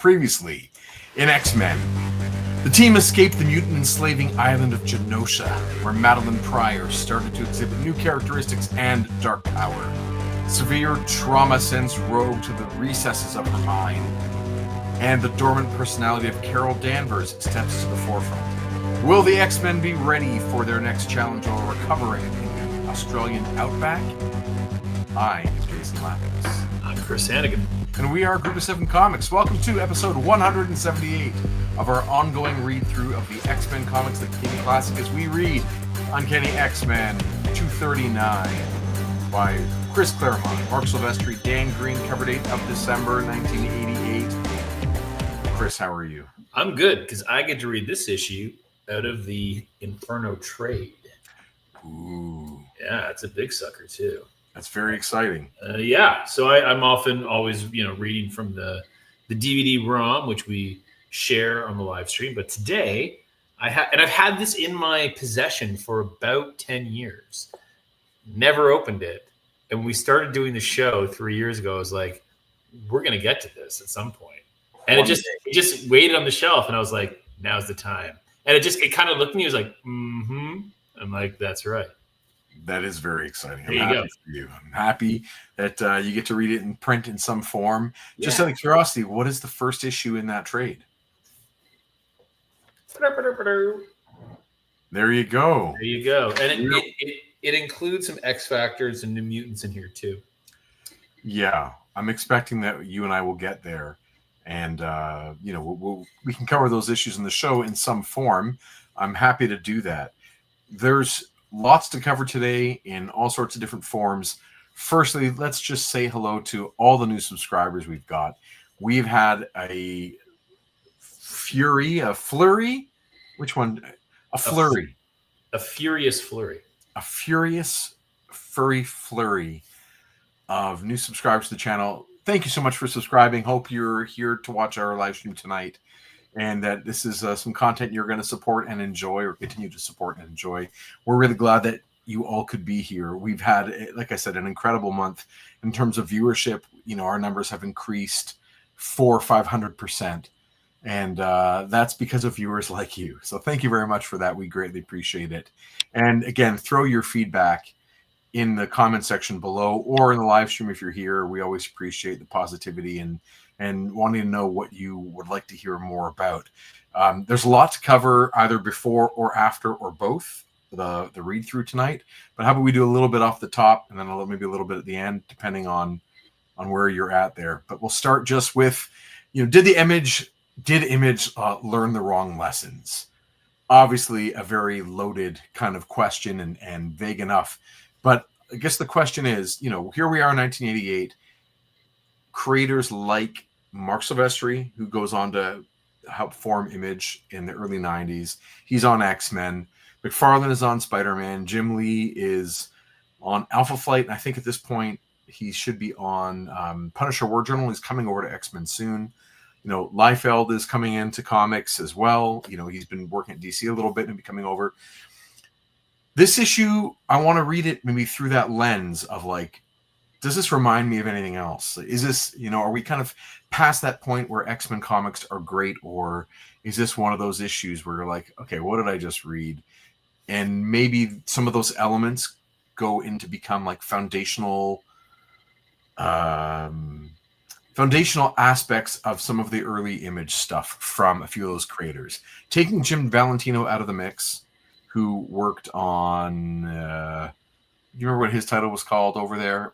Previously in X-Men, the team escaped the mutant enslaving island of Genosha, where Madeline Pryor started to exhibit new characteristics and dark power. Severe trauma sends Rogue to the recesses of her mind, and the dormant personality of Carol Danvers steps to the forefront. Will the X-Men be ready for their next challenge while recovering in the Australian outback? I am Jason Lapis. I'm Chris Hannigan. And we are Group of 7 Comics. Welcome to episode 178 of our ongoing read-through of the X-Men comics, the King Classic, as we read Uncanny X-Men 239 by Chris Claremont, Marc Silvestri, Dan Green, cover date of December 1988. Chris, how are you? I'm good, because I get to read this issue out of the Inferno trade. Ooh. Yeah, it's a big sucker, too. That's very exciting. So I'm often always, reading from the DVD-ROM, which we share on the live stream. But today, I've had this in my possession for about 10 years. Never opened it. And when we started doing the show 3 years ago, I was like, we're going to get to this at some point. And it just waited on the shelf, and I was like, now's the time. And it kind of looked at me, it was like, mm-hmm. I'm like, that's right. That is very exciting. There you go. For you. I'm happy that you get to read it in print in some form. Just out of curiosity, what is the first issue in that trade? There you go. There you go. And it includes some X Factors and New Mutants in here, too. Yeah. I'm expecting that you and I will get there. And, we can cover those issues in the show in some form. I'm happy to do that. There's lots to cover today in all sorts of different forms. Firstly, let's just say hello to all the new subscribers we've got. We've had a flurry. Which one? A flurry. A furious flurry. A furious, furry flurry of new subscribers to the channel. Thank you so much for subscribing. Hope you're here to watch our live stream tonight, and that this is some content you're going to support and enjoy, or continue to support and enjoy. We're really glad that you all could be here. We've had, like I said, an incredible month in terms of viewership. Our numbers have increased 500%. And that's because of viewers like you. So thank you very much for that. We greatly appreciate it. And again, throw your feedback in the comment section below or in the live stream if you're here. We always appreciate the positivity and wanting to know what you would like to hear more about. There's a lot to cover either before or after or both the read through tonight. But how about we do a little bit off the top and then maybe a little bit at the end, depending on where you're at there. But we'll start just with, did Image learn the wrong lessons? Obviously, a very loaded kind of question and vague enough. But I guess the question is, here we are in 1988. Creators like Marc Silvestri, who goes on to help form Image in the early 90s. He's on X-Men. McFarlane is on Spider-Man. Jim Lee is on Alpha Flight. And I think at this point, he should be on Punisher War Journal. He's coming over to X-Men soon. Liefeld is coming into comics as well. He's been working at DC a little bit and be coming over. This issue, I want to read it maybe through that lens of like, does this remind me of anything else? Is this, are we kind of past that point where X-Men comics are great, or is this one of those issues where you're like, okay, what did I just read? And maybe some of those elements go into become like foundational aspects of some of the early Image stuff from a few of those creators. Taking Jim Valentino out of the mix, who worked on, you remember what his title was called over there?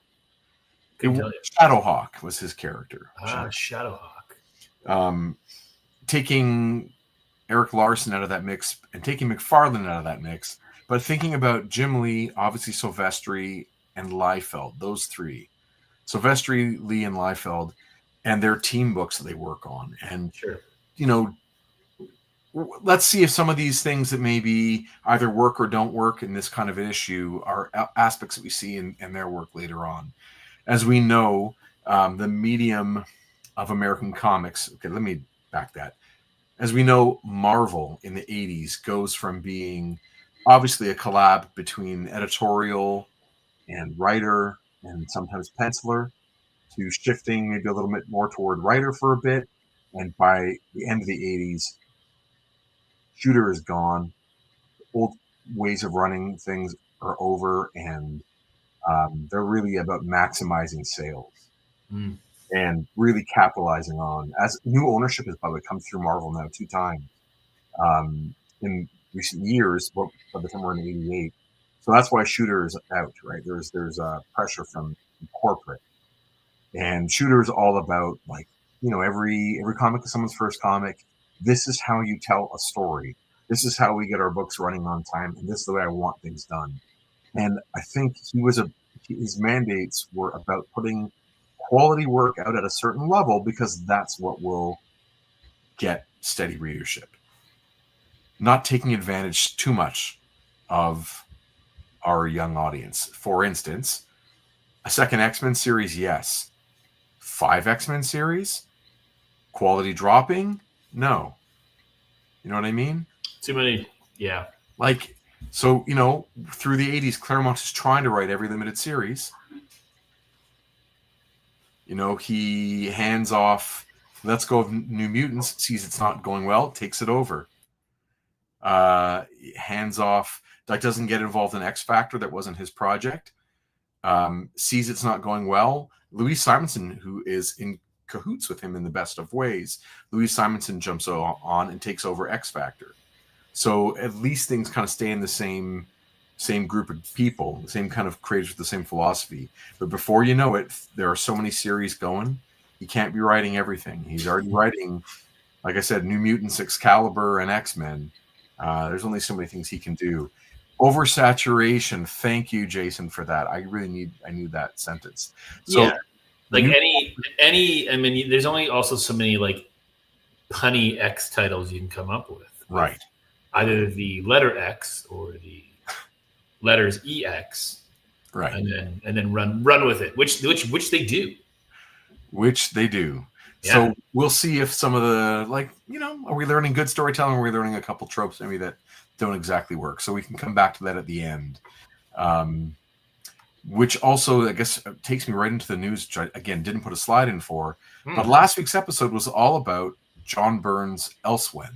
Shadowhawk was his character. Shadowhawk. Taking Eric Larson out of that mix and taking McFarlane out of that mix, but thinking about Jim Lee, obviously Silvestri, and Liefeld, those three. Silvestri, Lee, and Liefeld, and their team books that they work on. And, sure. Let's see if some of these things that maybe either work or don't work in this kind of an issue are aspects that we see in their work later on. As we know, the medium of American comics, okay, let me back that. As we know, Marvel in the 80s goes from being obviously a collab between editorial and writer and sometimes penciler to shifting maybe a little bit more toward writer for a bit, And by the end of the 80s, Shooter is gone. Old ways of running things are over, and they're really about maximizing sales Mm. and really capitalizing on, as new ownership has, by the way, come through Marvel now 2 times in recent years. Well, by the time we're in '88, so that's why Shooter is out, right? There's pressure from corporate, and Shooter is all about, like, every comic is someone's first comic. This is how you tell a story. This is how we get our books running on time, and this is the way I want things done. And I think his mandates were about putting quality work out at a certain level, because that's what will get steady readership. Not taking advantage too much of our young audience. For instance, a second X-Men series, yes. 5 X-Men series, quality dropping, no. You know what I mean? Too many, yeah. Like, so, through the 80s, Claremont is trying to write every limited series. He hands off, let's go of New Mutants, sees it's not going well, takes it over. Hands off, doesn't get involved in X Factor, that wasn't his project. Sees it's not going well. Louise Simonson, who is in cahoots with him in the best of ways, Louise Simonson jumps on and takes over X Factor. So at least things kind of stay in the same group of people, the same kind of creators with the same philosophy. But before you know it, there are so many series going, he can't be writing everything. He's already writing, like I said, New Mutants, Excalibur, and X-Men. There's only so many things he can do. Oversaturation. Thank you, Jason, for that. I need that sentence. So, yeah, like any. I mean, there's only also so many like punny X titles you can come up with. Right. Either the letter X or the letters EX. Right. And then run with it, which they do. Which they do. Yeah. So we'll see if some of the, are we learning good storytelling, or are we learning a couple tropes maybe that don't exactly work? So we can come back to that at the end. Which also, I guess, takes me right into the news, which I, again, didn't put a slide in for. But last week's episode was all about John Byrne's Elsewhen,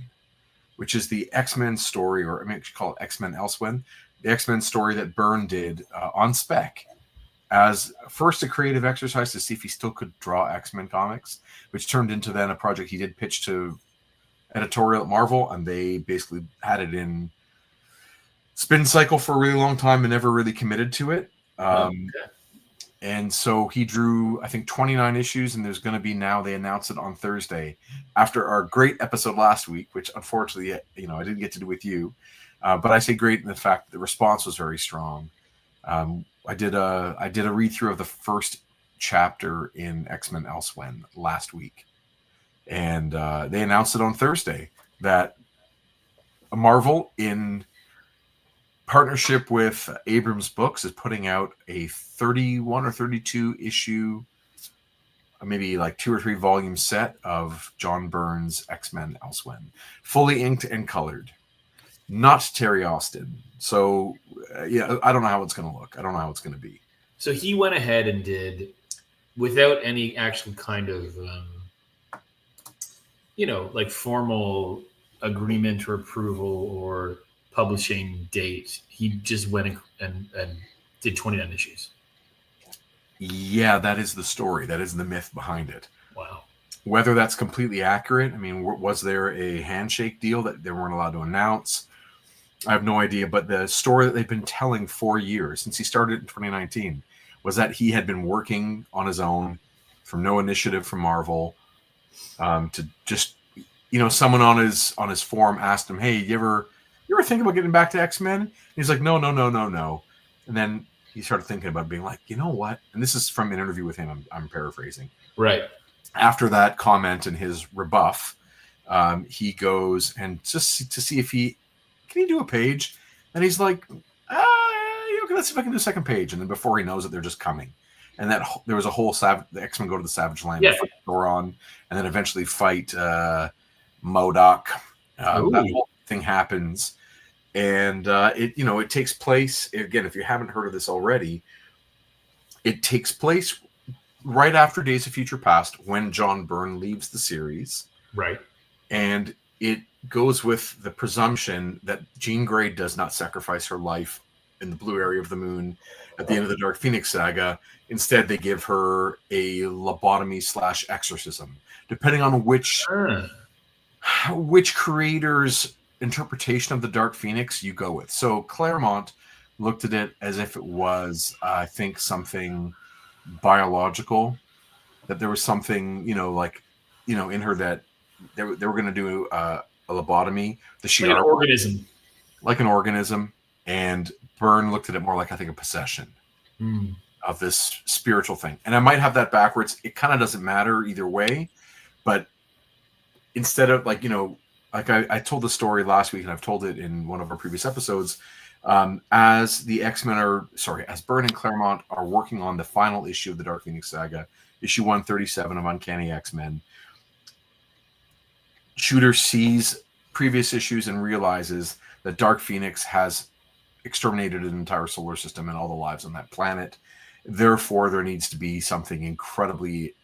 which is the X-Men story, or I should call it X-Men Elsewhen, the X-Men story that Byrne did on spec as first a creative exercise to see if he still could draw X-Men comics, which turned into then a project he did pitch to editorial at Marvel, and they basically had it in spin cycle for a really long time and never really committed to it. And so he drew, I think, 29 issues, and there's going to be, now they announced it on Thursday after our great episode last week, which unfortunately, I didn't get to do with you. But I say great in the fact that the response was very strong. I did a read through of the first chapter in X-Men Elsewhen last week, and they announced it on Thursday that Marvel, in partnership with Abrams Books, is putting out a 31 or 32 issue, maybe like 2 or 3 volume set of John Byrne's X-Men Elsewhen, fully inked and colored. Not Terry Austin. So, I don't know how it's going to look. I don't know how it's going to be. So he went ahead and did, without any actual kind of, like formal agreement or approval or publishing date, he just went and did 29 issues. Yeah, that is the story. That is the myth behind it. Wow. Whether that's completely accurate, was there a handshake deal that they weren't allowed to announce? I have no idea, but the story that they've been telling for years, since he started in 2019, was that he had been working on his own from no initiative from Marvel, to just, someone on his forum asked him, hey, you ever think about getting back to X-Men? And he's like, no. And then he started thinking about being like, you know what? And this is from an interview with him. I'm paraphrasing. Right. After that comment and his rebuff, he goes and just to see if can he do a page? And he's like, okay, let's see if I can do a second page. And then before he knows it, they're just coming. And that there was a whole the X-Men go to the Savage Land, fight Thoron, and then eventually fight MODOK. That whole thing happens. And it takes place, again, if you haven't heard of this already, it takes place right after Days of Future Past, when John Byrne leaves the series. Right. And it goes with the presumption that Jean Grey does not sacrifice her life in the blue area of the moon at the end of the Dark Phoenix saga. Instead, they give her a lobotomy/exorcism, depending on which creator's interpretation of the Dark Phoenix you go with. So Claremont looked at it as if it was, I think, something biological, that there was something, in her that they were going to do a lobotomy. Like an organism. Like an organism. And Byrne looked at it more like, I think, a possession of this spiritual thing. And I might have that backwards. It kind of doesn't matter either way. But instead of like I told the story last week, and I've told it in one of our previous episodes, as the X-Men as Byrne and Claremont are working on the final issue of the Dark Phoenix saga, issue 137 of Uncanny X-Men, Shooter sees previous issues and realizes that Dark Phoenix has exterminated an entire solar system and all the lives on that planet. Therefore, there needs to be something incredibly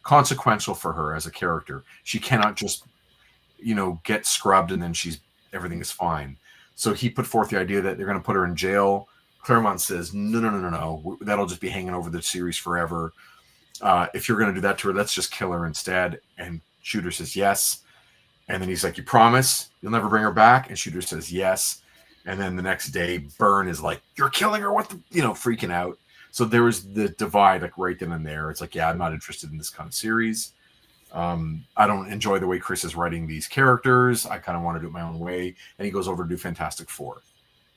consequential for her as a character. She cannot just, get scrubbed and then everything is fine. So he put forth the idea that they're going to put her in jail. Claremont says, no. That'll just be hanging over the series forever. If you're going to do that to her, let's just kill her instead. And Shooter says yes. And then he's like, you promise you'll never bring her back? And Shooter says yes. And then the next day, Byrne is like, you're killing her? What the, freaking out. So there was the divide, like right then and there. It's like, yeah, I'm not interested in this kind of series. I don't enjoy the way Chris is writing these characters. I kind of want to do it my own way. And he goes over to do Fantastic Four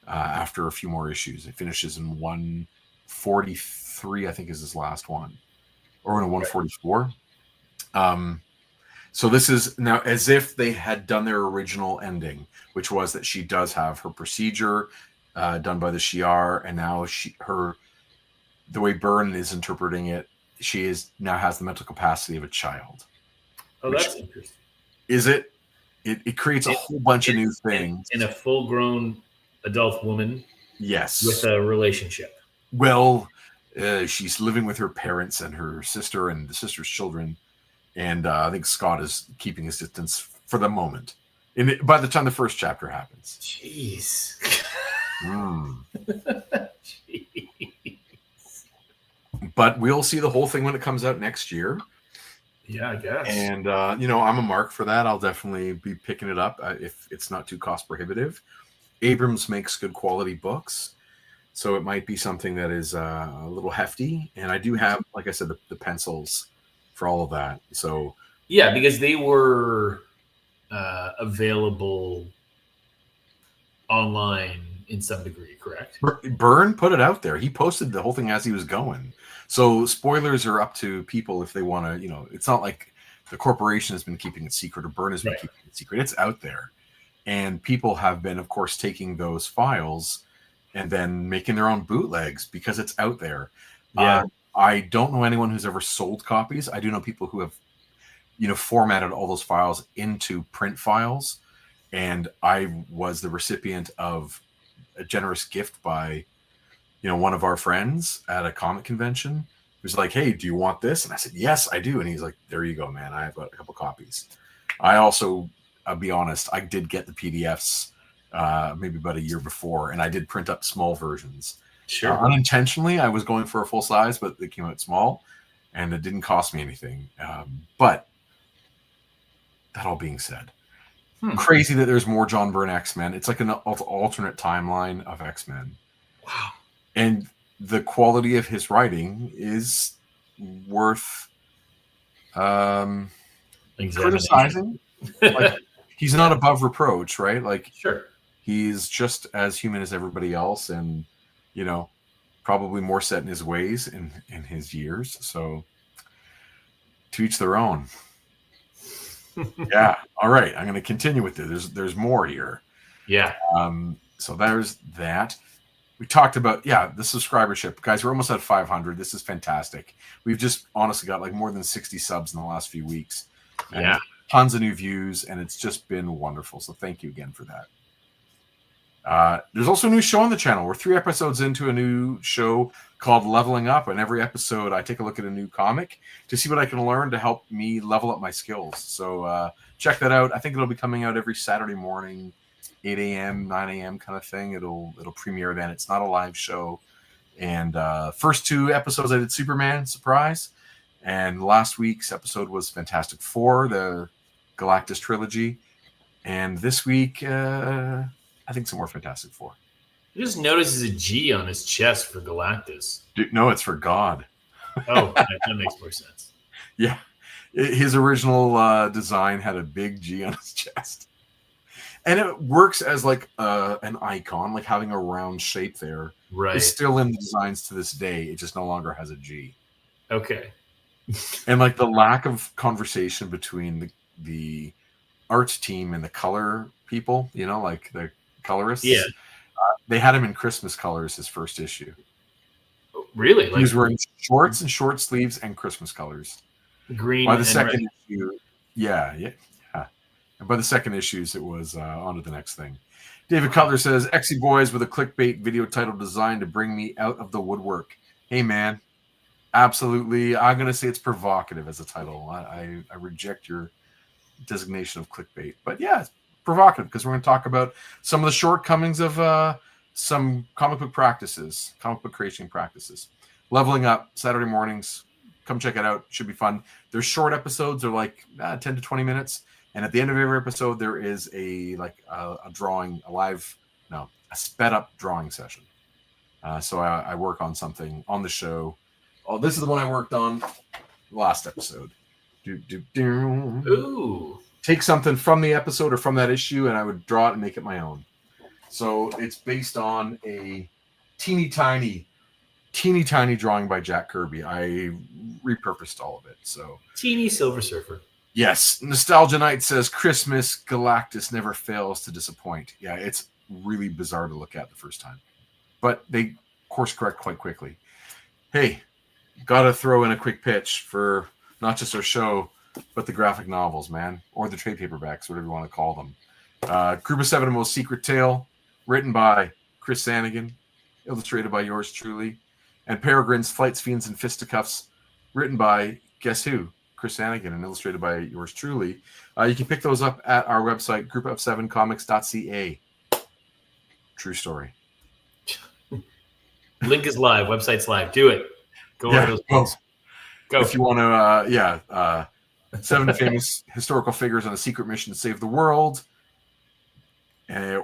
after a few more issues. It finishes in 143, I think is his last one. Or in 144. So this is now as if they had done their original ending, which was that she does have her procedure done by the Shi'ar, and now the way Byrne is interpreting it, she now has the mental capacity of a child. Oh, that's interesting. Is it? It creates a whole bunch of new things. In a full-grown adult woman. Yes. With a relationship. Well, she's living with her parents and her sister and the sister's children. And I think Scott is keeping his distance for the moment. By the time the first chapter happens. Jeez. Jeez. But we'll see the whole thing when it comes out next year. Yeah, I guess. And, I'm a mark for that. I'll definitely be picking it up if it's not too cost prohibitive. Abrams makes good quality books. So it might be something that is a little hefty. And I do have, like I said, the pencils for all of that. So yeah, because they were available online in some degree, correct? Byrne put it out there. He posted the whole thing as he was going. So spoilers are up to people if they want to, it's not like the corporation has been keeping it secret or Byrne has been keeping it secret. It's out there. And people have been, of course, taking those files and then making their own bootlegs because it's out there. Yeah. I don't know anyone who's ever sold copies. I do know people who have, formatted all those files into print files. And I was the recipient of a generous gift by, one of our friends at a comic convention. He was like, hey, do you want this? And I said, yes, I do. And he's like, there you go, man. I've got a couple copies. I also, I'll be honest, I did get the PDFs maybe about a year before, and I did print up small versions. Sure. Unintentionally, I was going for a full size, but they came out small, and it didn't cost me anything. But that all being said, crazy that there's more John Byrne X-Men. It's like an alternate timeline of X-Men. Wow. And the quality of his writing is worth criticizing. Like, he's not above reproach, right? Like, sure, he's just as human as everybody else, and probably more set in his ways in his years. So to each their own. Yeah. All right. I'm going to continue with it. There's more here. Yeah. So there's that. We talked about, the subscribership. Guys, we're almost at 500. This is fantastic. We've just honestly got like more than 60 subs in the last few weeks. And tons of new views, and it's just been wonderful. So thank you again for that. There's also a new show on the channel. We're 3 episodes into a new show called Leveling Up, and every episode I take a look at a new comic to see what I can learn to help me level up my skills. So check that out. I think it'll be coming out every Saturday morning, 8 a.m., 9 a.m. kind of thing. It'll premiere then. It's not a live show. And first 2 episodes I did Superman, surprise. And last week's episode was Fantastic Four, the Galactus trilogy. And this week, I think some more Fantastic Four. I just noticed there's a G on his chest for Galactus. Dude, no, it's for God. Oh, that makes more sense. Yeah. His original design had a big G on his chest. And it works as like an icon, like having a round shape there. Right. It's still in the designs to this day. It just no longer has a G. Okay. And like the lack of conversation between the art team and the color people, you know, like the colorists. Yeah. They had him in Christmas colors his first issue. Really? He was wearing shorts and short sleeves and Christmas colors. Green. By the second issue, yeah. And by the second issues, it was on to the next thing. David Cutler says, "Exy Boys with a clickbait video title designed to bring me out of the woodwork." Hey, man. Absolutely. I'm going to say it's provocative as a title. I reject your designation of clickbait. But yeah, it's provocative because we're going to talk about some of the shortcomings of some comic book practices, comic book creation practices. Leveling Up, Saturday mornings. Come check it out. Should be fun. They're short episodes. They're like 10 to 20 minutes. And at the end of every episode, there is a drawing, a sped up drawing session. So I work on something on the show. Oh, this is the one I worked on last episode. Ooh. Take something from the episode or from that issue, and I would draw it and make it my own. So it's based on a teeny tiny drawing by Jack Kirby. I repurposed all of it. So Teeny Silver Surfer. Yes. Nostalgia Night says Christmas Galactus never fails to disappoint. Yeah, it's really bizarre to look at the first time. But they course correct quite quickly. Hey, gotta throw in a quick pitch for not just our show, but the graphic novels, man. Or the trade paperbacks, whatever you want to call them. Group of Seven, A Most Secret Tale, written by Chris Sanigan, illustrated by yours truly. And Peregrine's Flights, Fiends, and Fisticuffs, written by, guess who? Chris Sanigan, and illustrated by yours truly. You can pick those up at our website, group-of-7comics.ca. True story. Link is live. Website's live. Do it. Go over those things. Go. If you want to, 7 famous historical figures on a secret mission to save the world.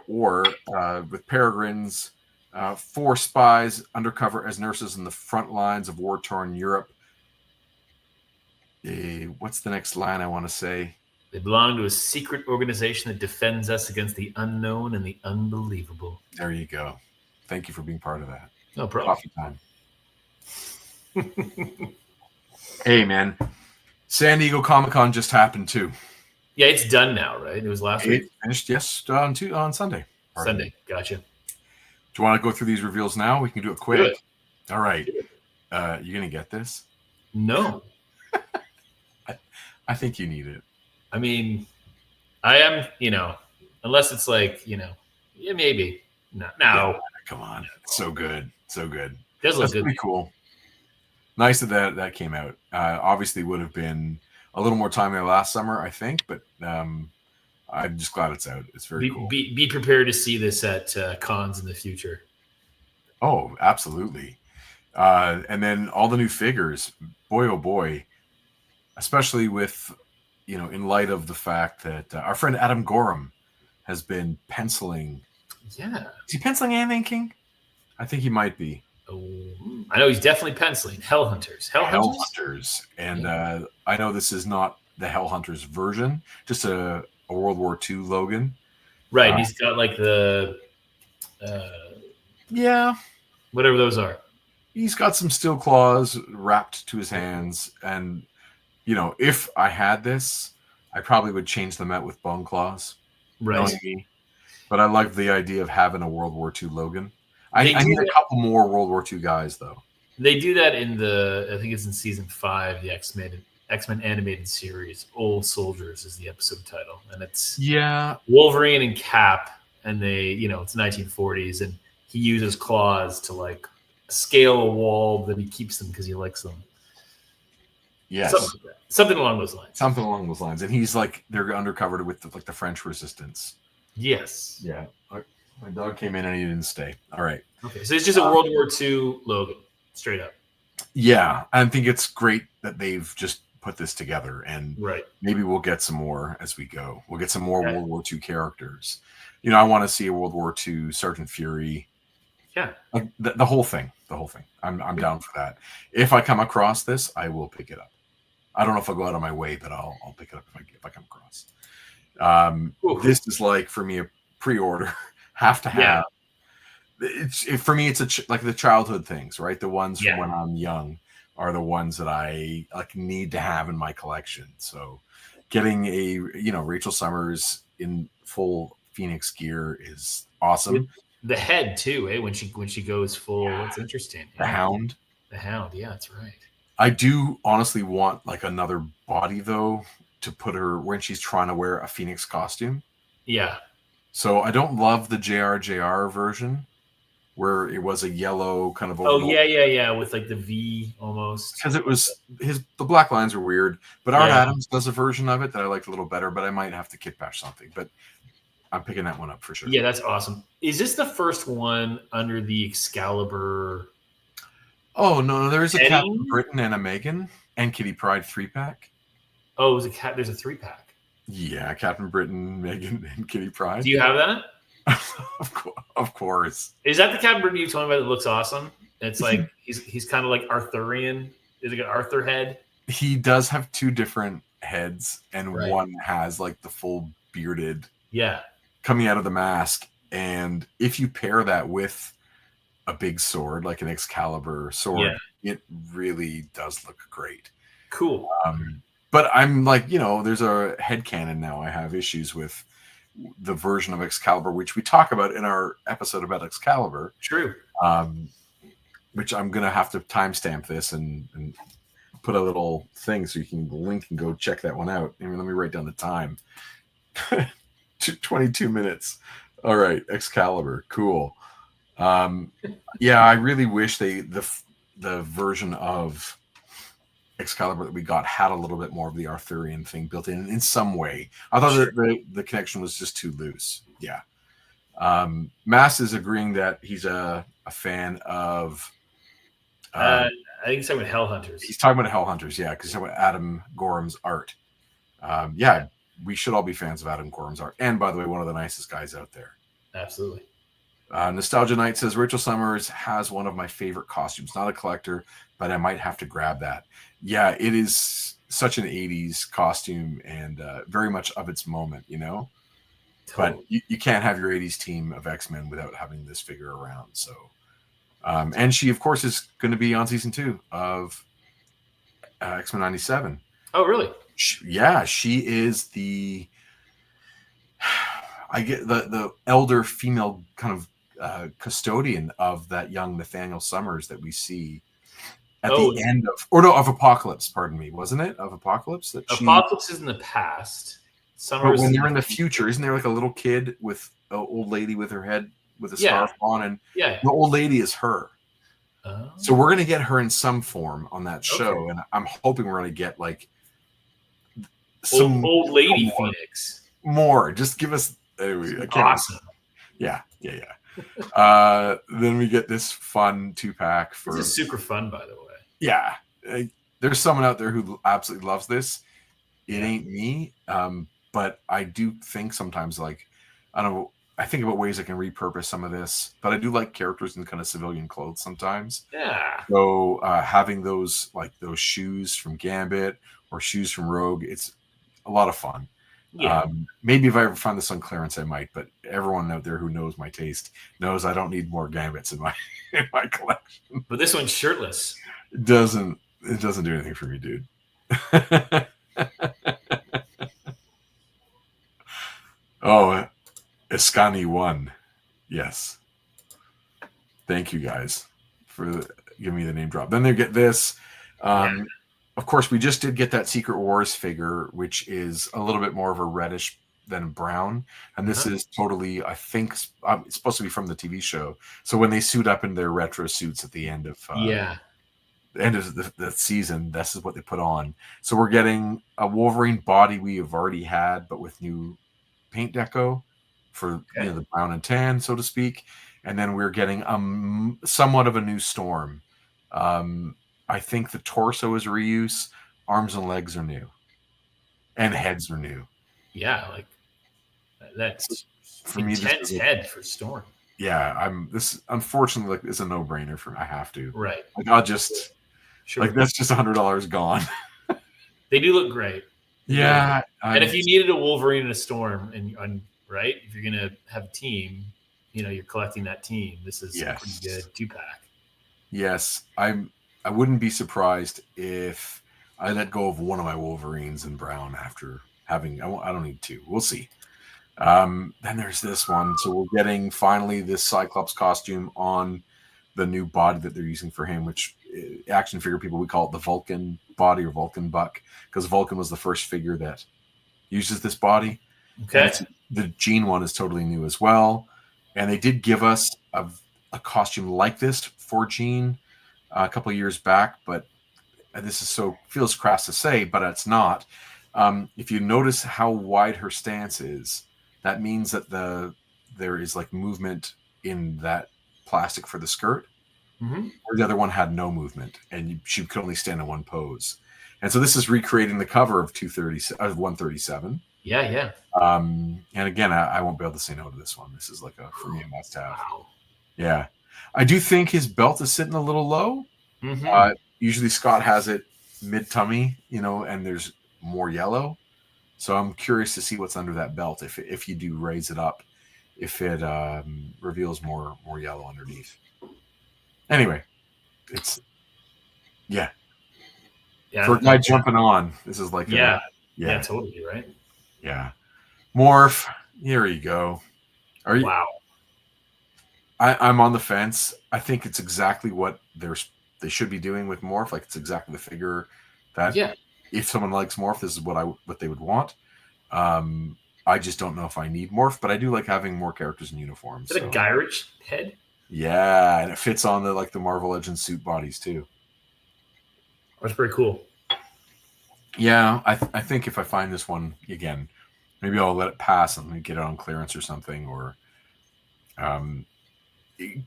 Or with Peregrines, 4 spies undercover as nurses in the front lines of war-torn Europe. What's the next line I want to say? They belong to a secret organization that defends us against the unknown and the unbelievable. There you go. Thank you for being part of that. No problem. Coffee time. Hey, man. San Diego Comic-Con just happened, too. Yeah, it's done now, right? It was last week? Finished, yes, on Sunday. Sunday. Gotcha. Do you want to go through these reveals now? We can do it quick. Good. All right. You going to get this? No. I think you need it. I mean, I am, unless it's like, yeah, maybe. No. Yeah, come on. It's so good. So good. Does look That's good. Pretty cool. Nice that came out. Obviously would have been a little more timely last summer, I think, but I'm just glad it's out. It's very cool. Be prepared to see this at cons in the future. Oh, absolutely. And then all the new figures, boy, oh boy, especially with, in light of the fact that our friend Adam Gorham has been penciling. Yeah. Is he penciling anything, King? I think he might be. Oh, I know he's definitely penciling Hell Hunters. And I know this is not the Hell Hunters version, just a World War II Logan. Right. He's got like the whatever those are. He's got some steel claws wrapped to his hands, and if I had this, I probably would change them out with bone claws. Right. But I like the idea of having a World War II Logan. I need a couple more World War II guys, though. They do that in I think it's in season 5, the X-Men animated series. Old Soldiers is the episode title, and it's Wolverine Wolverine and Cap and it's 1940s, and he uses claws to like scale a wall, that he keeps them because he likes them. Yes. Something along those lines. Something along those lines. And he's like, they're undercovered with the French resistance. Yes. Yeah. My dog came in and he didn't stay. All right. Okay. So it's just a World War II Logan, straight up. Yeah. I think it's great that they've just put this together, and maybe we'll get some more as we go. We'll get some more World War II characters. I want to see a World War II Sergeant Fury. Yeah. Like the whole thing. The whole thing. I'm down for that. If I come across this, I will pick it up. I don't know if I'll go out of my way, but I'll pick it up if I come across. This is like, for me, a pre-order. Have to have. For me, it's like the childhood things, right? The ones from when I'm young are the ones that I like need to have in my collection. So getting a Rachel Summers in full Phoenix gear is awesome. The head too, when she goes full. That's interesting. The Hound. The Hound, yeah, that's right. I do honestly want like another body though to put her when she's trying to wear a Phoenix costume. Yeah. So I don't love the JR version where it was a yellow kind of. Yeah, with like the V almost. Because it was the black lines are weird, but Art Adams does a version of it that I liked a little better. But I might have to kit bash something. But I'm picking that one up for sure. Yeah, that's awesome. Is this the first one under the Excalibur? Oh no, there is a Captain Britain and a Megan and Kitty Pryde 3-pack. Oh, there's a 3-pack. Yeah, Captain Britain, Megan, and Kitty Pryde. Do you have that? Of course. Is that the Captain Britain you told me about that looks awesome? It's like he's kind of like Arthurian. Is it an Arthur head? He does have two different heads, and one has like the full bearded. Yeah. Coming out of the mask, and if you pair that with a big sword, like an Excalibur sword, it really does look great. Cool. But I'm like, there's a headcanon now. I have issues with the version of Excalibur, which we talk about in our episode about Excalibur. True. Which I'm going to have to timestamp this and put a little thing so you can link and go check that one out. Let me write down the time. 22 minutes. All right. Excalibur. Cool. I really wish the version of Excalibur that we got had a little bit more of the Arthurian thing built in some way. I thought that the connection was just too loose. Yeah. Mass is agreeing that he's a fan of. I think he's talking about Hellhunters. He's talking about Hellhunters, yeah, because he's talking about Adam Gorham's art. We should all be fans of Adam Gorham's art. And by the way, one of the nicest guys out there. Absolutely. Nostalgia Knight says Rachel Summers has one of my favorite costumes. Not a collector, but I might have to grab that. Yeah, it is such an 80s costume and very much of its moment, Totally. But you can't have your 80s team of X-Men without having this figure around. So, and she, of course, is going to be on season 2 of X-Men 97. Oh, really? She is the elder female kind of custodian of that young Nathaniel Summers that we see at the end of Apocalypse, pardon me, wasn't it? Of Apocalypse? Apocalypse is in the past. Summers, but when you're in the future, isn't there like a little kid with an old lady with her head with a scarf on? And the old lady is her. Oh. So we're going to get her in some form on that show. And I'm hoping we're going to get like some old lady Phoenix. More. Just give us. Anyway, awesome. Yeah. Then we get this fun 2-pack for. This is super fun, by the way. Yeah, there's someone out there who absolutely loves this. It ain't me, but I do think sometimes, like, I don't know. I think about ways I can repurpose some of this, but I do like characters in kind of civilian clothes sometimes. Yeah. So having those shoes from Gambit or shoes from Rogue, it's a lot of fun. Yeah. Maybe if I ever find this on clearance, I might. But everyone out there who knows my taste knows I don't need more Gambits in my collection. But this one's shirtless. It doesn't do anything for me, dude. Oh, Escani 1. Yes. Thank you guys for giving me the name drop. Then they get this. Of course, we just did get that Secret Wars figure, which is a little bit more of a reddish than brown, and this is totally, I think, it's supposed to be from the TV show. So when they suit up in their retro suits at the end of the season, this is what they put on. So we're getting a Wolverine body we have already had, but with new paint deco for the brown and tan, so to speak. And then we're getting somewhat of a new Storm. I think the torso is reuse, arms and legs are new, and heads are new. Yeah, like that's for me. Intense head for Storm. Yeah, this unfortunately is a no-brainer for me. I have to. Right. Like I'll just that's just $100 gone. They do look great. Yeah. And if you needed a Wolverine and a Storm, and right, if you're gonna have a team, you're collecting that team. This is a pretty good 2-pack. Yes, I wouldn't be surprised if I let go of one of my Wolverines in brown after having. I don't need two. We'll see. Then there's this one. So we're getting finally this Cyclops costume on the new body that they're using for him, which action figure people, we call it the Vulcan body or Vulcan buck, because Vulcan was the first figure that uses this body. Okay. The Jean one is totally new as well. And they did give us a costume like this for Jean a couple of years back, but this is feels crass to say, but it's not. If you notice how wide her stance is, that means that there is like movement in that plastic for the skirt. Or the other one had no movement, and she could only stand in one pose. And so this is recreating the cover of 137. Yeah. And again, I won't be able to say no to this one. This is like for me a must-have. Wow. Yeah. I do think his belt is sitting a little low. Usually Scott has it mid-tummy, and there's more yellow. So I'm curious to see what's under that belt. If you do raise it up, if it reveals more yellow underneath. Anyway, it's for a guy jumping on, this is like totally right. Yeah, Morph. Here you go. Are you? Wow. I'm on the fence. I think it's exactly what they should be doing with Morph. Like it's exactly the figure that if someone likes Morph, this is what they would want. I just don't know if I need Morph, but I do like having more characters in uniforms. Is it a Gyrich head? Yeah, and it fits on the Marvel Legends suit bodies too. That's pretty cool. Yeah, I think if I find this one again, maybe I'll let it pass and get it on clearance or something. Or,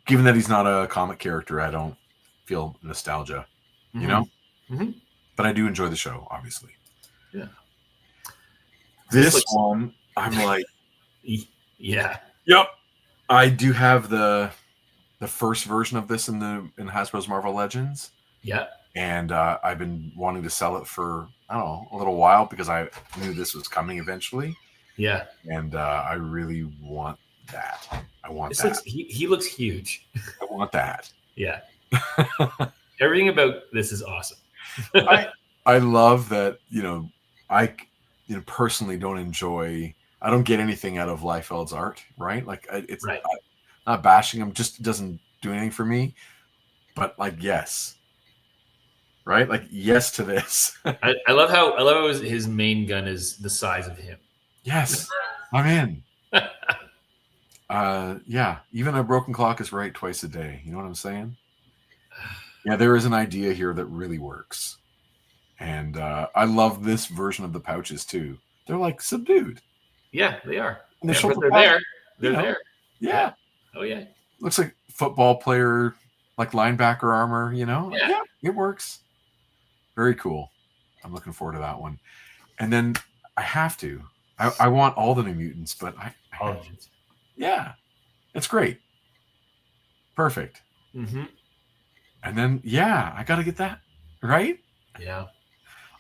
given that he's not a comic character, I don't feel nostalgia, you know. But I do enjoy the show, obviously. Yeah. This one, I'm like, yeah. Yep. I do have the first version of this in Hasbro's Marvel Legends. Yeah. And I've been wanting to sell it for, I don't know, a little while because I knew this was coming eventually. Yeah. And I really want that. I want that. He looks huge. I want that. Yeah. Everything about this is awesome. I love that, I personally don't enjoy, I don't get anything out of Liefeld's art, right? Like it's right. Not bashing him, just doesn't do anything for me. But like, yes. Right? Like, yes to this. I love how his main gun is the size of him. Yes. I'm in. Yeah. Even a broken clock is right twice a day. You know what I'm saying? Yeah, there is an idea here that really works. And I love this version of the pouches too. They're like subdued. Yeah, they are. And but they're there. They're there. Yeah. Oh yeah. Looks like football player, like linebacker armor, Yeah, it works. Very cool. I'm looking forward to that one. And then I have to. I want all the New Mutants, but I yeah, it's great. Perfect. And then I got to get that right. Yeah.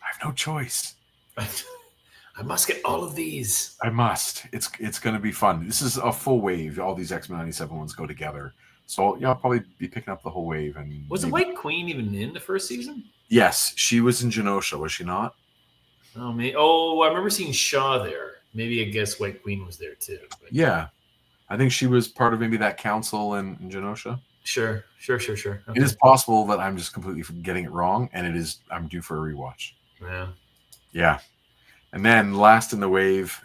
I have no choice. I must get all of these. I must. It's going to be fun. This is a full wave. All these X-Men 97 ones go together. So I'll probably be picking up the whole wave. And was the White Queen even in the first season? Yes, she was in Genosha, was she not? Oh, I remember seeing Shaw there. Maybe I guess White Queen was there too. But... Yeah, I think she was part of maybe that council in Genosha. Sure. Okay. It is possible that I'm just completely getting it wrong, and I'm due for a rewatch. Yeah. Yeah. And then last in the wave,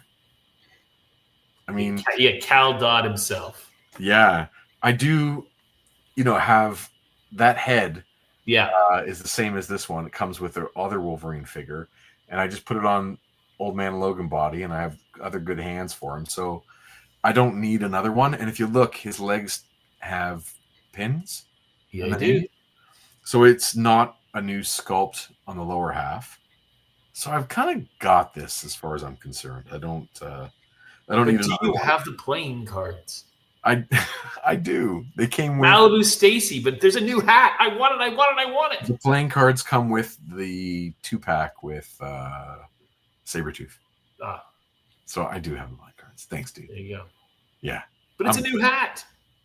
I mean, Cal Dodd himself. Yeah, I do. Have that head. Yeah, is the same as this one. It comes with the other Wolverine figure, and I just put it on Old Man Logan body, and I have other good hands for him. So I don't need another one. And if you look, his legs have pins. yeah, they do. So it's not a new sculpt on the lower half. So I've kind of got this as far as I'm concerned. I don't need Do another you one. have the playing cards? I do. They came with Malibu Stacy, but there's a new hat. I want it. the playing cards. Come with the 2-pack with Sabretooth. Ah, So I do have the playing cards. Thanks, dude. there you go. Yeah, But it's a new hat.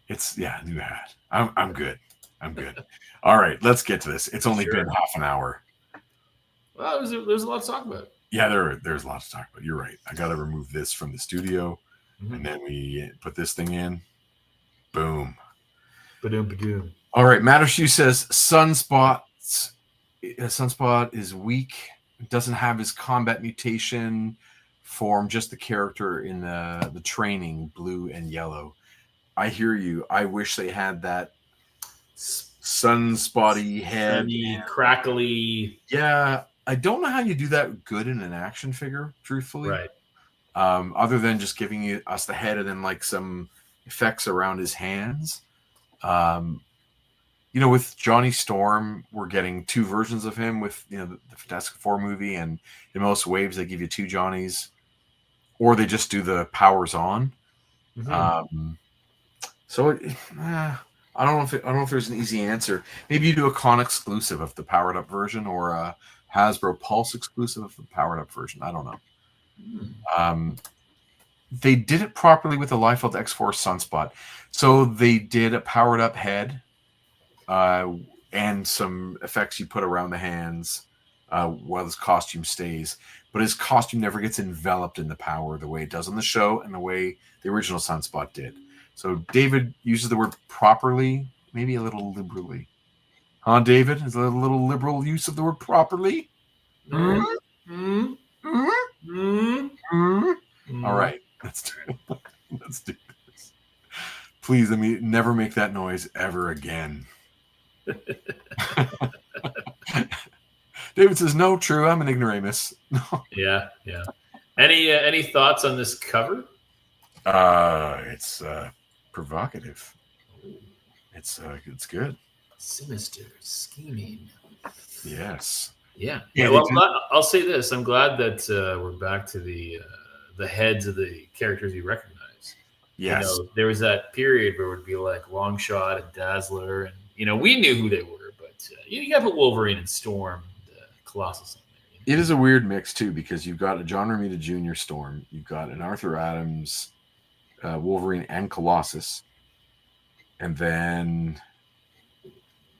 it's new hat. I'm good. I'm good. All right, let's get to this. It's only been half an hour. Well, there's a lot to talk about. Yeah, there's a lot to talk about. You're right. I got to remove this from the studio, and then we put this thing in. Boom. Ba-doom. All right. Mattershoe says Sunspot is weak. Doesn't have his combat mutation form, just the character in the training, blue and yellow. I hear you. I wish they had that sunspotty head. Sunny, crackly. Yeah. I don't know how you do that good in an action figure, truthfully. Right. Other than just giving us the head and then like some effects around his hands. With Johnny Storm, we're getting 2 versions of him with the Fantastic Four movie, and in most waves they give you 2 Johnnies, or they just do the powers on. So I don't know if there's an easy answer. Maybe you do a con exclusive of the powered up version, or a Hasbro Pulse exclusive of the powered up version. I don't know. They did it properly with the Liefeld X-Force Sunspot. So they did a powered up head and some effects you put around the hands while his costume stays. But his costume never gets enveloped in the power the way it does on the show and the way the original Sunspot did. So David uses the word properly, maybe a little liberally. Huh, David? Is there a little liberal use of the word properly? All right. Let's do this. Please, let me never make that noise ever again. David says, no, true. I'm an ignoramus. Yeah. Any thoughts on this cover? It's provocative. It's good. Sinister, scheming. Yes. Yeah. Well, I'll say this. I'm glad that we're back to the heads of the characters you recognize. Yes. There was that period where it would be like Longshot and Dazzler, and we knew who they were, but you got to put Wolverine and Storm, and Colossus on there. It is a weird mix too, because you've got a John Romita Jr. Storm, you've got an Arthur Adams Wolverine and Colossus, and then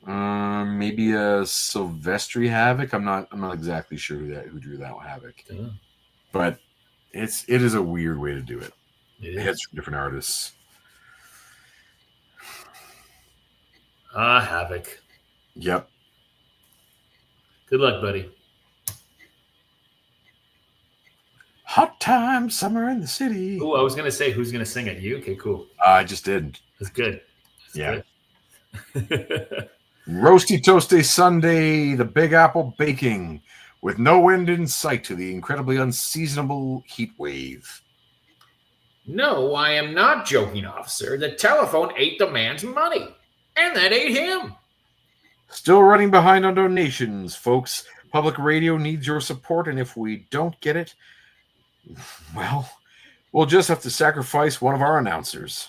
maybe a Silvestri Havoc. I'm not exactly sure who drew that Havoc, but it is a weird way to do it. It has different artists. Havoc. Yep. Good luck, buddy. Hot time, summer in the city. Oh, I was gonna say, who's gonna sing it? You? Okay, cool. I just did. That's good. Good. Roasty toasty Sunday, the Big Apple baking, with no end in sight to the incredibly unseasonable heat wave. No, I am not joking, officer. The telephone ate the man's money, and that ate him. Still running behind on donations, folks. Public radio needs your support, and if we don't get it, well, we'll just have to sacrifice one of our announcers.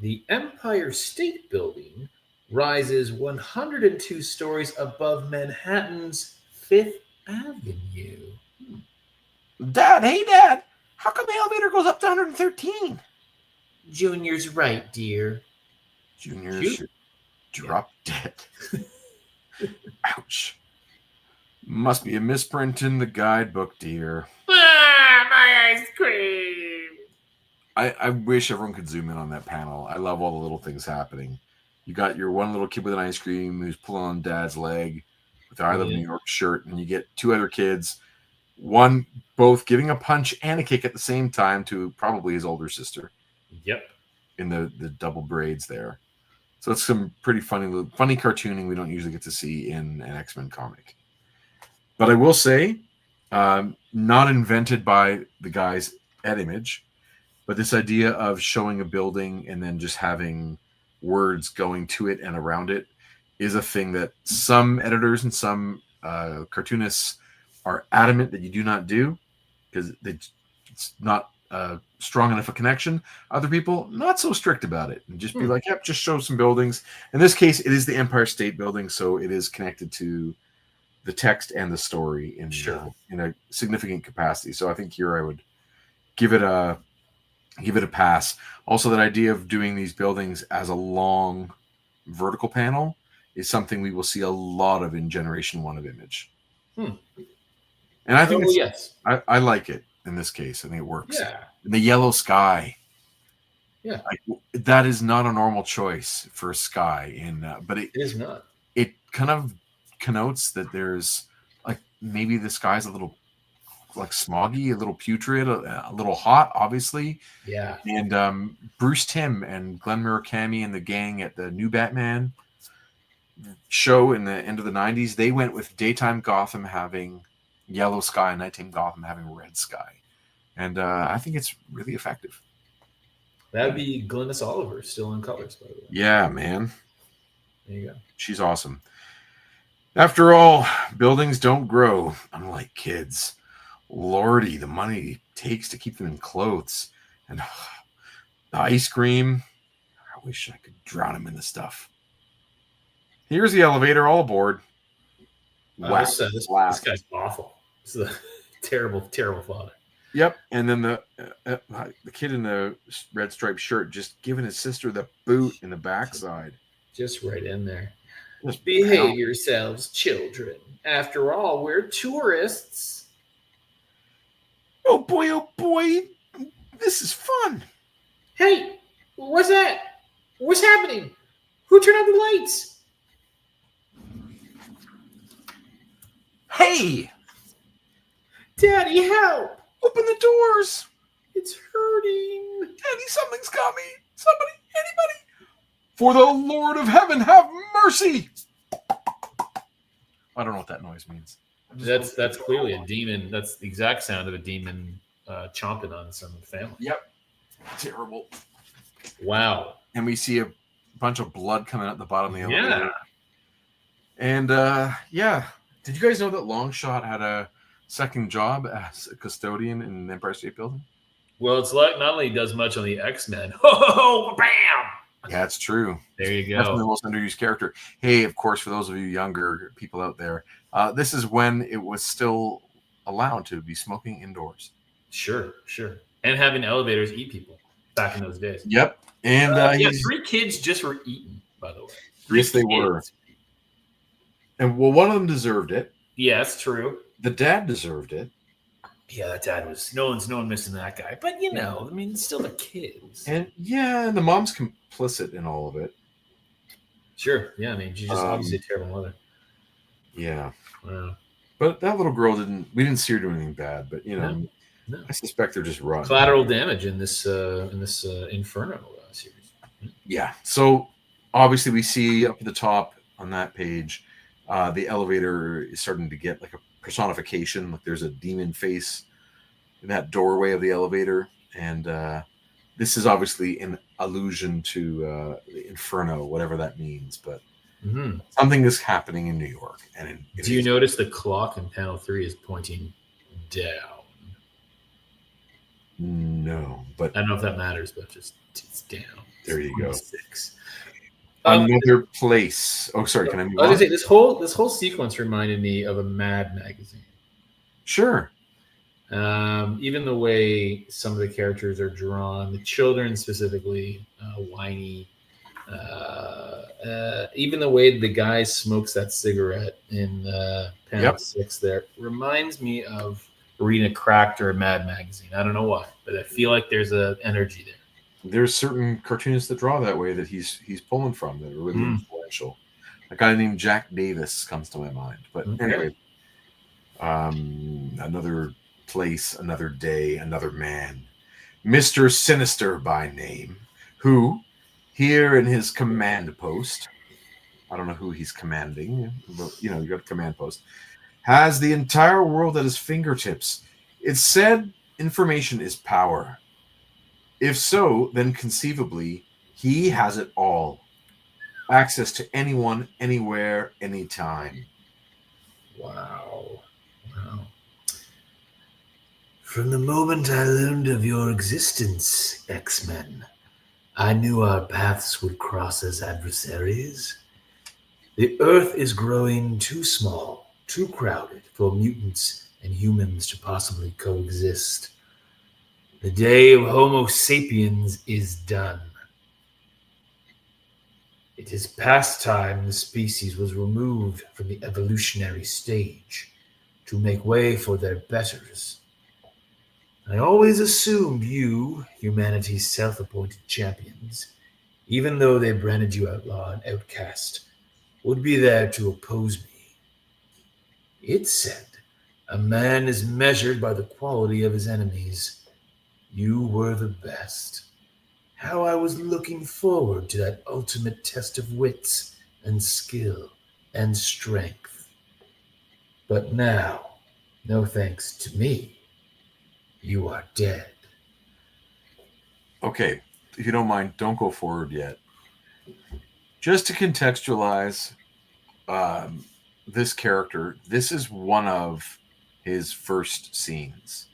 The Empire State Building rises 102 stories above Manhattan's 5th Avenue. Dad, hey, Dad. How come the elevator goes up to 113? Junior's right, dear. Junior should drop dead. Ouch. Must be a misprint in the guidebook, dear. My ice cream. I wish everyone could zoom in on that panel. I love all the little things happening. You got your one little kid with an ice cream who's pulling on Dad's leg with the I Love New York shirt, and you get 2 other kids one both giving a punch and a kick at the same time to probably his older sister. Yep. In the double braids there. So it's some pretty funny cartooning we don't usually get to see in an X-Men comic. But I will say, not invented by the guys at Image, but this idea of showing a building and then just having words going to it and around it is a thing that some editors and some cartoonists are adamant that you do not do because it's not strong enough a connection. Other people not so strict about it and just be like, yep, just show some buildings. In this case, it is the Empire State Building, so it is connected to the text and the story in a significant capacity. So I think here I would give it a pass. Also, that idea of doing these buildings as a long vertical panel is something we will see a lot of in Generation 1 of Image. And I think I like it in this case. I think it works. Yeah. The yellow sky. Yeah. That is not a normal choice for a sky. But it is not. It kind of connotes that there's like maybe the sky's a little like smoggy, a little putrid, a little hot, obviously. Yeah. And Bruce Timm and Glenn Murakami and the gang at the New Batman show in the end of the 90s, they went with daytime Gotham having yellow sky and nighttime Gotham having red sky. And I think it's really effective. That would be Glynis Oliver still in colors, by the way. Yeah, man. There you go. She's awesome. After all, buildings don't grow, unlike kids. Lordy, the money it takes to keep them in clothes. And the ice cream, I wish I could drown him in the stuff. Here's the elevator, all aboard. Wow, this guy's awful. This is a terrible, terrible father. Yep, and then the kid in the red striped shirt just giving his sister the boot in the backside. Just right in there. Just behave yourselves, children. After all, we're tourists. Oh boy, this is fun. Hey, what's that? What's happening? Who turned on the lights? Hey! Daddy, help! Open the doors! It's hurting. Daddy, something's got me. Somebody, anybody. For the Lord of Heaven, have mercy! I don't know what that noise means. That's clearly a demon. That's the exact sound of a demon chomping on some family. Yep. Terrible. Wow. And we see a bunch of blood coming out the bottom of the elevator. Yeah. And did you guys know that Longshot had a second job as a custodian in the Empire State Building? Well, it's like not only does much on the X-Men. Ho, bam! Yeah, it's true. There you go. Definitely the most underused character. Hey, of course, for those of you younger people out there, this is when it was still allowed to be smoking indoors. Sure. And having elevators eat people back in those days. Yep. And 3 kids just were eaten, by the way. Yes, they were. And one of them deserved it. Yeah, that's true. The dad deserved it. Yeah, that dad was no one missing that guy. But I mean, still the kids. And the mom's complicit in all of it. Sure. Yeah, I mean, she's just obviously a terrible mother. Yeah. Wow. But that little girl we didn't see her do anything bad, but No. I suspect they're just rotten. Collateral damage in this Inferno series. Yeah. So obviously we see up at the top on that page, the elevator is starting to get like a personification. Like there's a demon face in that doorway of the elevator, and this is obviously an allusion to the Inferno, whatever that means. But something is happening in New York. And do you notice the clock in panel 3 is pointing down? No, but I don't know if that matters, but just it's down. There you go. 6. Another place. Oh, sorry. Can I move on? I was going to say this whole sequence reminded me of a Mad magazine. Sure. Even the way some of the characters are drawn, the children specifically, whiny. Even the way the guy smokes that cigarette in panel 6 there reminds me of reading a Cracked or a Mad magazine. I don't know why, but I feel like there's an energy there. There's certain cartoonists that draw that way that he's pulling from that are really influential. A guy named Jack Davis comes to my mind. But anyway, Another place, another day, another man. Mr. Sinister by name, who, here in his command post, I don't know who he's commanding, but you got a command post, has the entire world at his fingertips. It's said information is power. If so, then conceivably, he has it all. Access to anyone, anywhere, anytime. Wow. From the moment I learned of your existence, X-Men, I knew our paths would cross as adversaries. The Earth is growing too small, too crowded for mutants and humans to possibly coexist. The day of Homo sapiens is done. It is past time the species was removed from the evolutionary stage to make way for their betters. I always assumed you, humanity's self-appointed champions, even though they branded you outlaw and outcast, would be there to oppose me. It said, a man is measured by the quality of his enemies. You were the best. How I was looking forward to that ultimate test of wits and skill and strength. But now, no thanks to me, you are dead. Okay, if you don't mind, don't go forward yet. Just to contextualize this character, this is one of his first scenes.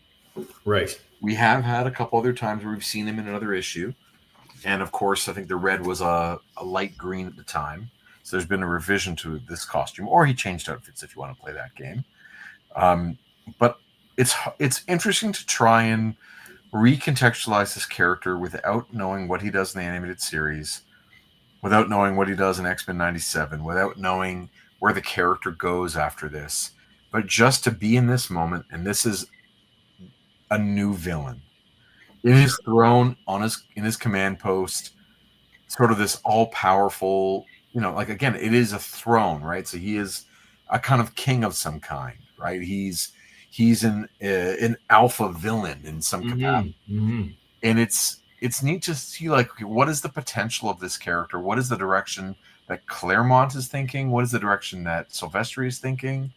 Right. We have had a couple other times where we've seen him in another issue. And of course, I think the red was a light green at the time. So there's been a revision to this costume, or he changed outfits if you want to play that game. But it's interesting to try and recontextualize this character without knowing what he does in the animated series, without knowing what he does in X-Men 97, without knowing where the character goes after this, but just to be in this moment, and this is a new villain. It is thrown in his command post, sort of this all-powerful, again, it is a throne, right? So he is a kind of king of some kind, right? He's an alpha villain in some capacity, and it's neat to see what is the potential of this character? What is the direction that Claremont is thinking? What is the direction that Silvestri is thinking?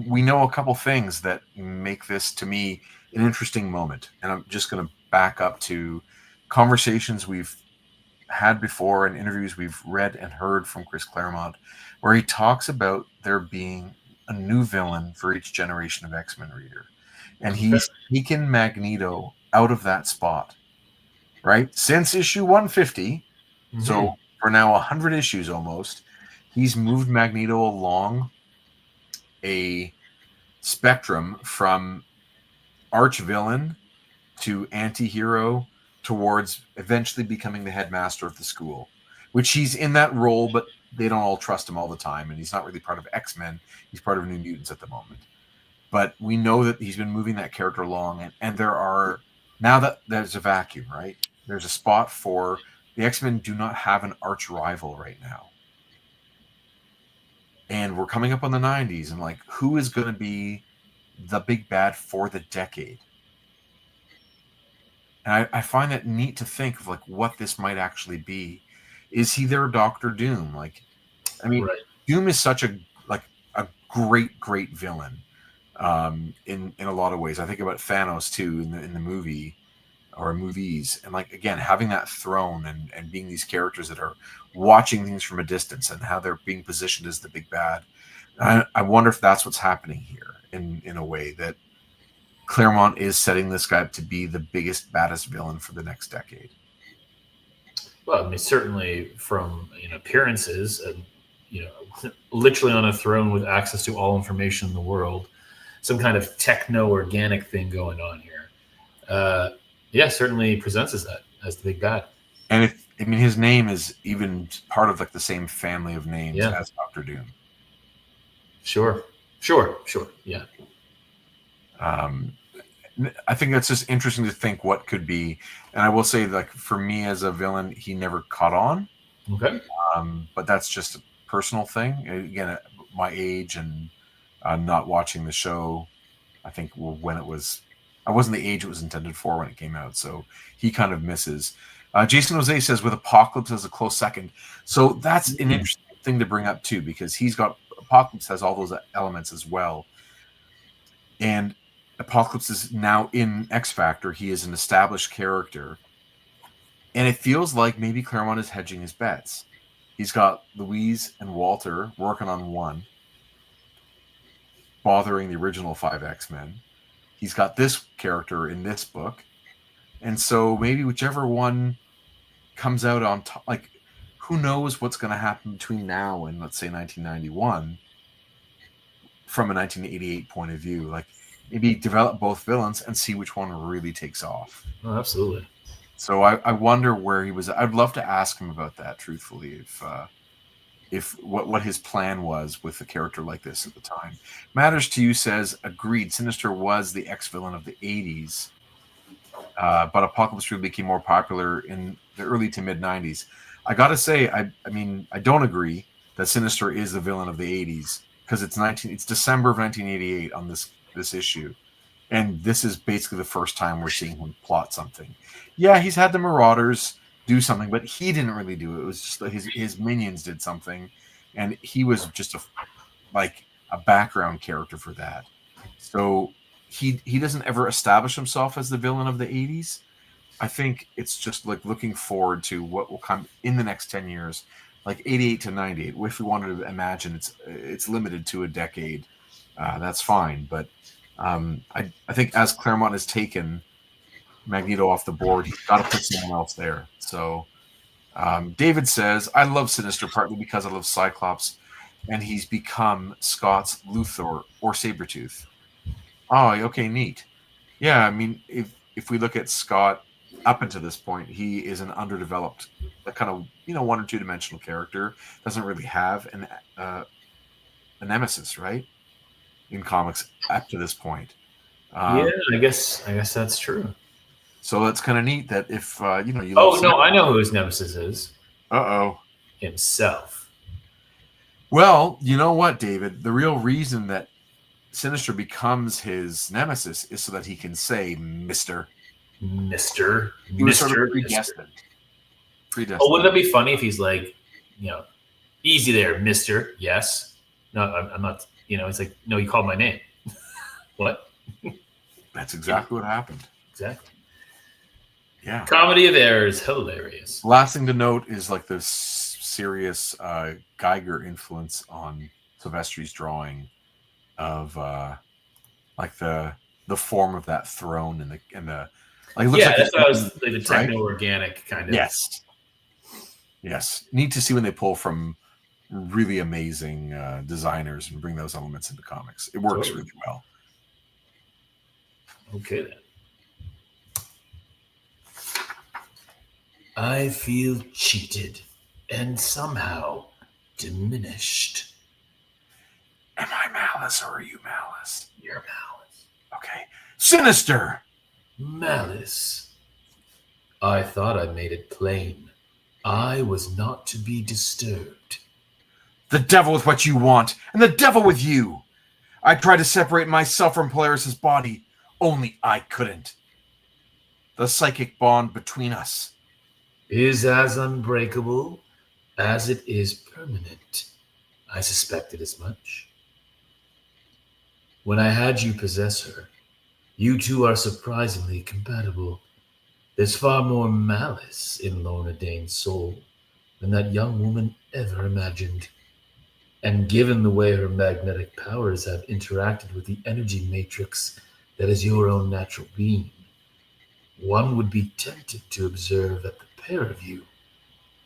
We know a couple things that make this, to me, an interesting moment, and I'm just going to back up to conversations we've had before and interviews we've read and heard from Chris Claremont, where he talks about there being a new villain for each generation of X-Men reader. And he's taken Magneto out of that spot, right? Since issue 150, so for now 100 issues almost, he's moved Magneto along a spectrum from arch-villain to anti-hero towards eventually becoming the headmaster of the school, which he's in that role, but they don't all trust him all the time, and he's not really part of X-Men. He's part of New Mutants at the moment. But we know that he's been moving that character along, and there are, now that there's a vacuum, right? There's a spot for, the X-Men do not have an arch rival right now. And we're coming up on the 90s, and who is going to be the big bad for the decade? And I find that neat to think of what this might actually be. Is he their Doctor Doom? Doom is such a great villain in a lot of ways. I think about Thanos too in the movie or movies, and again, having that throne and being these characters that are watching things from a distance and how they're being positioned as the big bad. I wonder if that's what's happening here in a way, that Claremont is setting this guy up to be the biggest, baddest villain for the next decade. Well, I mean, certainly from appearances, and literally on a throne with access to all information in the world, some kind of techno-organic thing going on here. Certainly presents as that, as the big bad. And his name is even part of the same family of names as Doctor Doom. Sure, yeah. I think that's just interesting to think what could be. And I will say, for me as a villain, he never caught on. Okay. But that's just a personal thing. Again, my age and not watching the show, I think when it was, I wasn't the age it was intended for when it came out, so he kind of misses. Jason Jose says with Apocalypse as a close second. So that's an interesting thing to bring up too, because he's got, Apocalypse has all those elements as well. And Apocalypse is now in X Factor. He is an established character. And it feels like maybe Claremont is hedging his bets. He's got Louise and Walter working on one, bothering the original 5 X-Men. He's got this character in this book. And so maybe whichever one comes out on top, like, who knows what's going to happen between now and, let's say, 1991 from a 1988 point of view. Like, maybe develop both villains and see which one really takes off. Oh, absolutely. So I wonder where he was. I'd love to ask him about that, truthfully, if what his plan was with a character like this at the time. Matters to You says, agreed, Sinister was the ex-villain of the 80s, but Apocalypse really became more popular in the early to mid-90s. I gotta say, I mean, I don't agree that Sinister is the villain of the 80s, because it's December of 1988 on this issue, and this is basically the first time we're seeing him plot something. Yeah, he's had the Marauders do something, but he didn't really do it. It was just that his minions did something, and he was just a background character for that. So he doesn't ever establish himself as the villain of the 80s. I think it's just like looking forward to what will come in the next 10 years, like 88 to 98. If we wanted to imagine it's limited to a decade, that's fine. But I think as Claremont has taken Magneto off the board, he's got to put someone else there. So David says, I love Sinister partly because I love Cyclops, and he's become Scott's Luthor or Sabretooth. Oh, okay, neat. Yeah, I mean, if we look at Scott up until this point, he is an underdeveloped, kind of, 1 or 2 dimensional character. Doesn't really have a nemesis, right? In comics up to this point. Yeah, I guess that's true. So that's kind of neat that if you. Oh no, I know who his nemesis is. Himself. Well, you know what, David? The real reason that Sinister becomes his nemesis is so that he can say, Mister. He was sort of predestined. Oh, wouldn't that be funny if he's like, easy there, Mister? Yes. No, I'm not. It's like, no, you called my name. What? That's exactly what happened. Exactly. Yeah. Comedy of errors, hilarious. Last thing to note is like the serious Geiger influence on Silvestri's drawing of like the form of that throne and the like. It looks like that was like the techno-organic kind of. Yes. Neat to see when they pull from really amazing designers and bring those elements into comics. It works really well. Okay then. I feel cheated and somehow diminished. Am I Malice or are you Malice? You're Malice. Okay. Sinister! Malice. I thought I made it plain. I was not to be disturbed. The devil with what you want, and the devil with you. I tried to separate myself from Polaris' body, only I couldn't. The psychic bond between us is as unbreakable as it is permanent. I suspected as much. When I had you possess her, you two are surprisingly compatible. There's far more malice in Lorna Dane's soul than that young woman ever imagined. And given the way her magnetic powers have interacted with the energy matrix that is your own natural being, one would be tempted to observe that the pair of you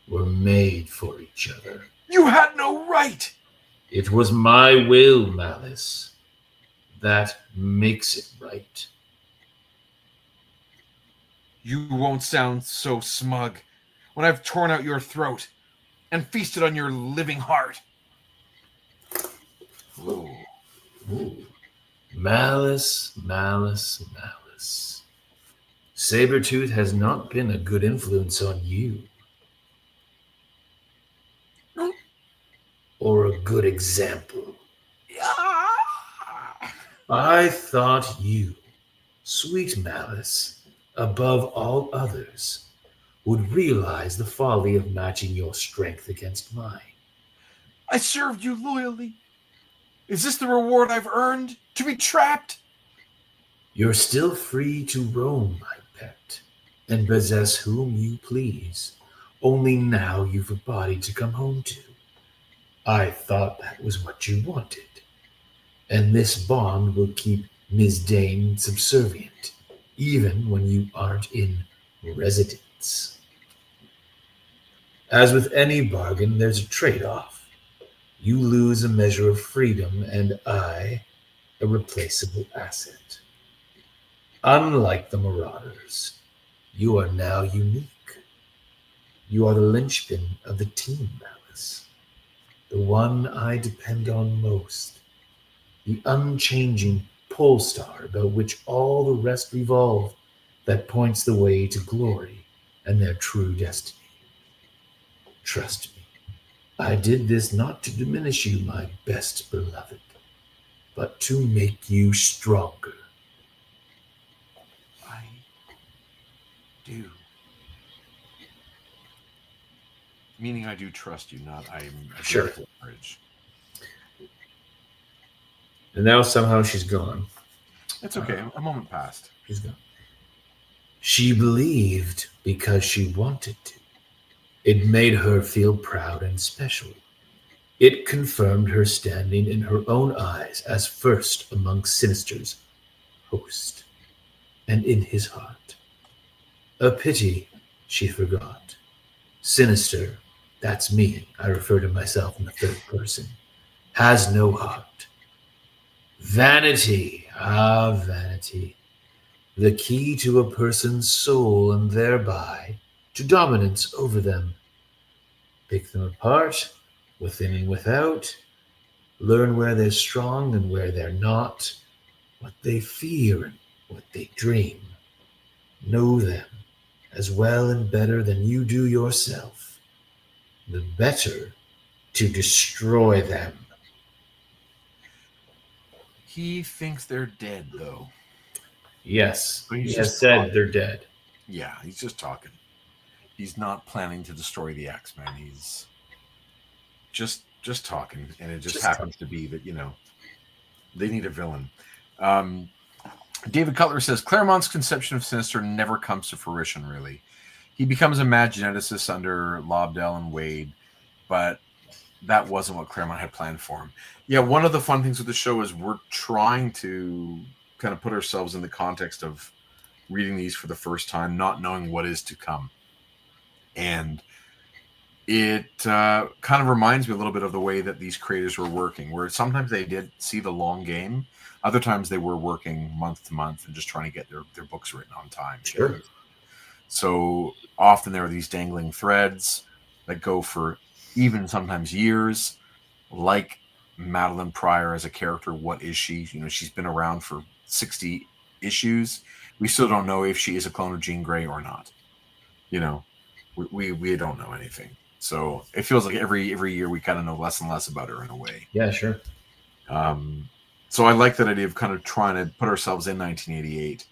were made for each other. You had no right! It was my will, Malice. That makes it right. You won't sound so smug when I've torn out your throat and feasted on your living heart. Ooh. Ooh. Malice, malice, malice. Sabretooth has not been a good influence on you. Or a good example. I thought you, sweet Malice, above all others, would realize the folly of matching your strength against mine. I served you loyally. Is this the reward I've earned? To be trapped? You're still free to roam, my pet, and possess whom you please. Only now you've a body to come home to. I thought that was what you wanted. And this bond will keep Ms. Dane subservient, even when you aren't in residence. As with any bargain, there's a trade-off. You lose a measure of freedom, and I, a replaceable asset. Unlike the Marauders, you are now unique. You are the linchpin of the team, Malice. The one I depend on most. The unchanging pole star about which all the rest revolve, that points the way to glory and their true destiny. Trust me, I did this not to diminish you, my best beloved, but to make you stronger. I do. Meaning I do trust you, not I'm Sure. courage. And now somehow she's gone. It's okay. A moment passed. She's gone. She believed because she wanted to. It made her feel proud and special. It confirmed her standing in her own eyes as first among Sinister's host, and in his heart. A pity she forgot. Sinister, that's me, I refer to myself in the third person, has no heart. Vanity, vanity. The key to a person's soul and thereby to dominance over them. Pick them apart, within and without. Learn where they're strong and where they're not, what they fear and what they dream. Know them as well and better than you do yourself. The better to destroy them. He thinks they're dead, though. Yes, But he's he just has said talking. they're dead. Yeah, he's just talking. He's not planning to destroy the X-Men. He's just talking, and it just happens to be that they need a villain. David Cutler says Claremont's conception of Sinister never comes to fruition. Really, he becomes a mad geneticist under Lobdell and Wade, but that wasn't what Claremont had planned for him. Yeah, one of the fun things with the show is we're trying to kind of put ourselves in the context of reading these for the first time, not knowing what is to come. And it kind of reminds me a little bit of the way that these creators were working, where sometimes they did see the long game. Other times they were working month to month and just trying to get their books written on time. Sure. So often there are these dangling threads that go for even sometimes years, like Madeline Pryor as a character. What is she? She's been around for 60 issues. We still don't know if she is a clone of Jean Grey or not. We don't know anything. So it feels like every year we kind of know less and less about her in a way. Yeah, sure. So I like that idea of kind of trying to put ourselves in 1988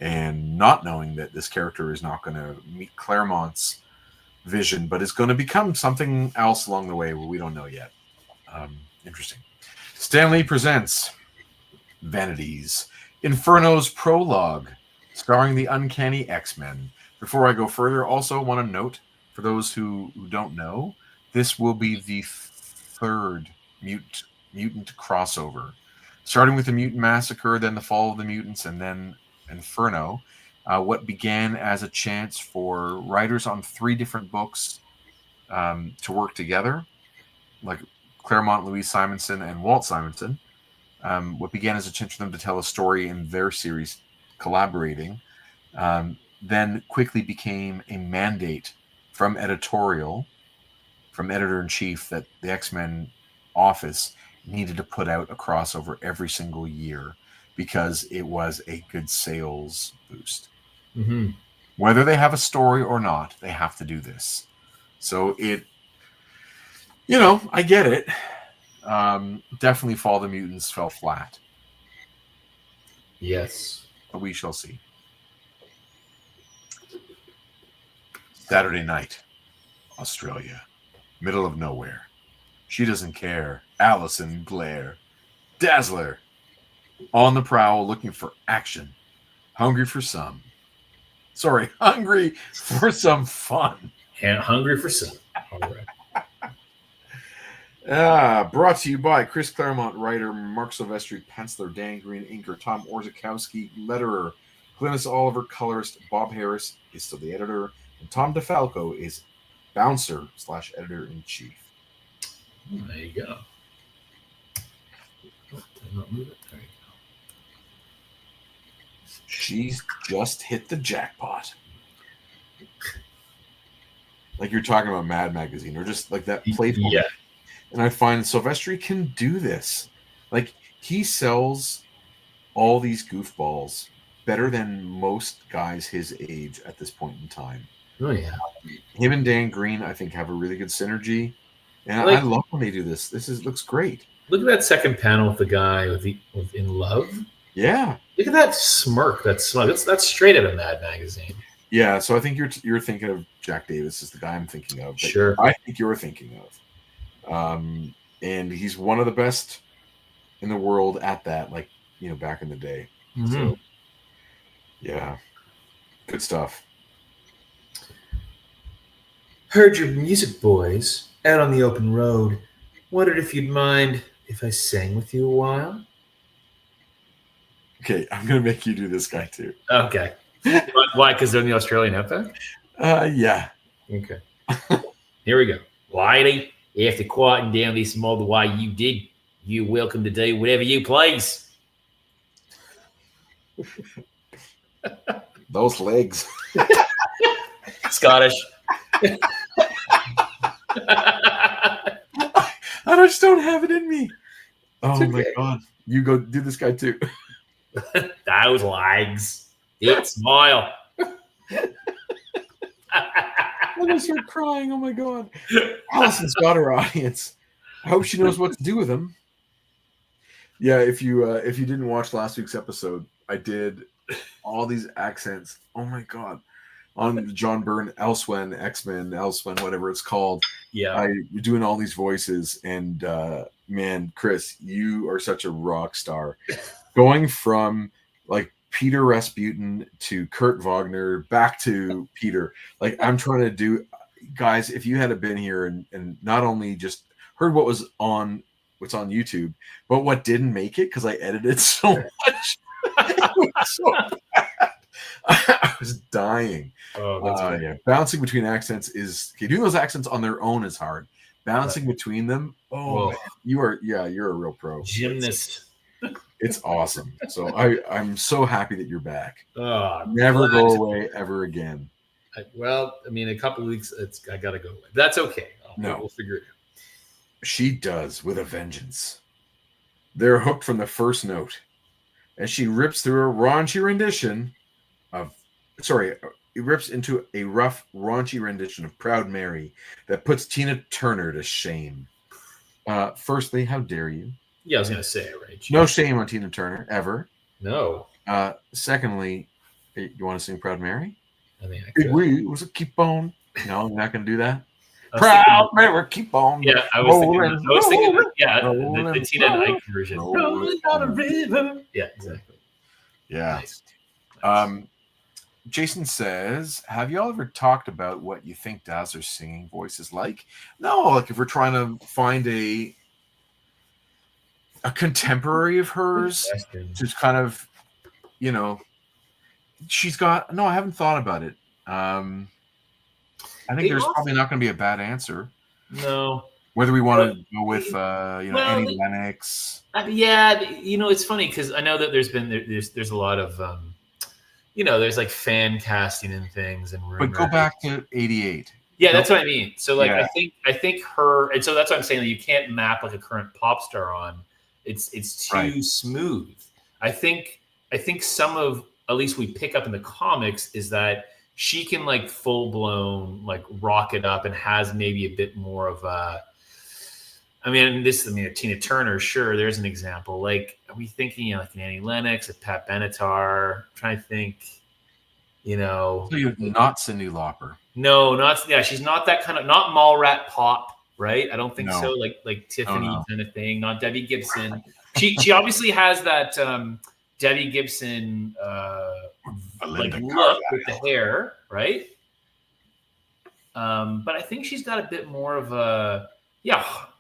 and not knowing that this character is not going to meet Claremont's vision, but is going to become something else along the way where we don't know yet. Interesting. Stan Lee presents Vanities, Inferno's prologue, starring the Uncanny X-Men. Before I go further, also want to note, for those who don't know, this will be the third mutant crossover. Starting with the Mutant Massacre, then the Fall of the Mutants, and then Inferno. What began as a chance for writers on 3 different books to work together, like Claremont, Louise Simonson, and Walt Simonson. What began as a chance for them to tell a story in their series, collaborating, then quickly became a mandate from editor-in-chief, that the X-Men office needed to put out a crossover every single year because it was a good sales boost. Mm-hmm. Whether they have a story or not, they have to do this. So I get it. Definitely Fall of the Mutants fell flat. Yes. But we shall see. Saturday night, Australia. Middle of nowhere. She doesn't care. Allison glare. Dazzler. On the prowl looking for action. Hungry for some fun. And hungry for some. All right. Brought to you by Chris Claremont, writer, Marc Silvestri, penciler, Dan Green, inker, Tom Orzechowski, letterer, Glynis Oliver, colorist, Bob Harris is still the editor, and Tom DeFalco is bouncer / editor-in-chief. There you go. Oh, did I not move it? There you go. She's just hit the jackpot. Like you're talking about Mad Magazine, or just like that playful. Yeah. And I find Silvestri can do this. Like, he sells all these goofballs better than most guys his age at this point in time. Oh, yeah. Him and Dan Green, I think, have a really good synergy. And I love when they do this. Looks great. Look at that second panel with the guy with In Love. Yeah. Look at that smirk. That smile. That's straight out of Mad Magazine. Yeah, so I think you're thinking of Jack Davis is the guy I'm thinking of. Sure. I think you're thinking of. And he's one of the best in the world at that, like, back in the day. Mm-hmm. So, yeah, good stuff. Heard your music, boys, out on the open road. Wondered if you'd mind if I sang with you a while. Okay, I'm gonna make you do this guy too. Okay. Why? Because they're in the Australian outback? Yeah. Okay. Here we go. Lady, after quieting down this mob the way you did, you're welcome to do whatever you please. Those legs. Scottish. I just don't have it in me. Oh my god. You go do this guy too. Those legs. That smile. I'm gonna start crying. Oh my god. Allison's got her audience. I hope she knows what to do with them. Yeah, if you didn't watch last week's episode, I did all these accents. Oh my god. On John Byrne, Elsewhen, X-Men, Elsewhen, whatever it's called. Yeah. You're doing all these voices, and man, Chris, you are such a rock star. Going from like Peter Rasputin to Kurt Wagner back to Peter. Like, I'm trying to do, guys, if you had been here and not only just heard what's on YouTube, but what didn't make it because I edited so much. It was so bad. I was dying. Oh, that's good. Yeah. Bouncing between accents is doing those accents on their own is hard. Bouncing between them, man, you're a real pro. Gymnast. It's awesome. So I'm so happy that you're back. Oh, never go away ever again. A couple of weeks, I gotta go away. That's okay. We'll figure it out. She does with a vengeance. They're hooked from the first note as she rips through a raunchy rendition of it rips into a rough, raunchy rendition of Proud Mary that puts Tina Turner to shame. Firstly, how dare you? Yeah, I was going to say, right? No shame on Tina Turner, ever. No. Secondly, you want to sing Proud Mary? I mean, I could. We was a keep on. No, you're not going to do that? Proud Mary, keep on. Yeah, I was thinking the Tina and Ike version. Rolling on a river. Yeah, exactly. Yeah. Nice. Jason says, have you all ever talked about what you think Dazzler's singing voice is like? No, like if we're trying to find a contemporary of hers, just kind of, she's got, no, I haven't thought about it. I think there's probably not going to be a bad answer. No. Whether we want to go with, Annie Lennox. It's funny because I know that there's a lot of, there's like fan casting and things and rumors. But go back to 88. Yeah, that's what I mean. So like, I think her, and so that's what I'm saying. That you can't map like a current pop star on. It's too smooth. I think some of, at least we pick up in the comics, is that she can like full blown like rock it up and has maybe a bit more of a I mean, Tina Turner, sure, there's an example. Like, are we thinking like an Annie Lennox, a Pat Benatar? I'm trying to think, So you're not Cyndi Lauper. No, she's not that kind of, not Mallrat pop, right? I don't think so. Like Tiffany kind of thing. Not Debbie Gibson. She obviously has that Debbie Gibson like look with the hair, right? But I think she's got a bit more of a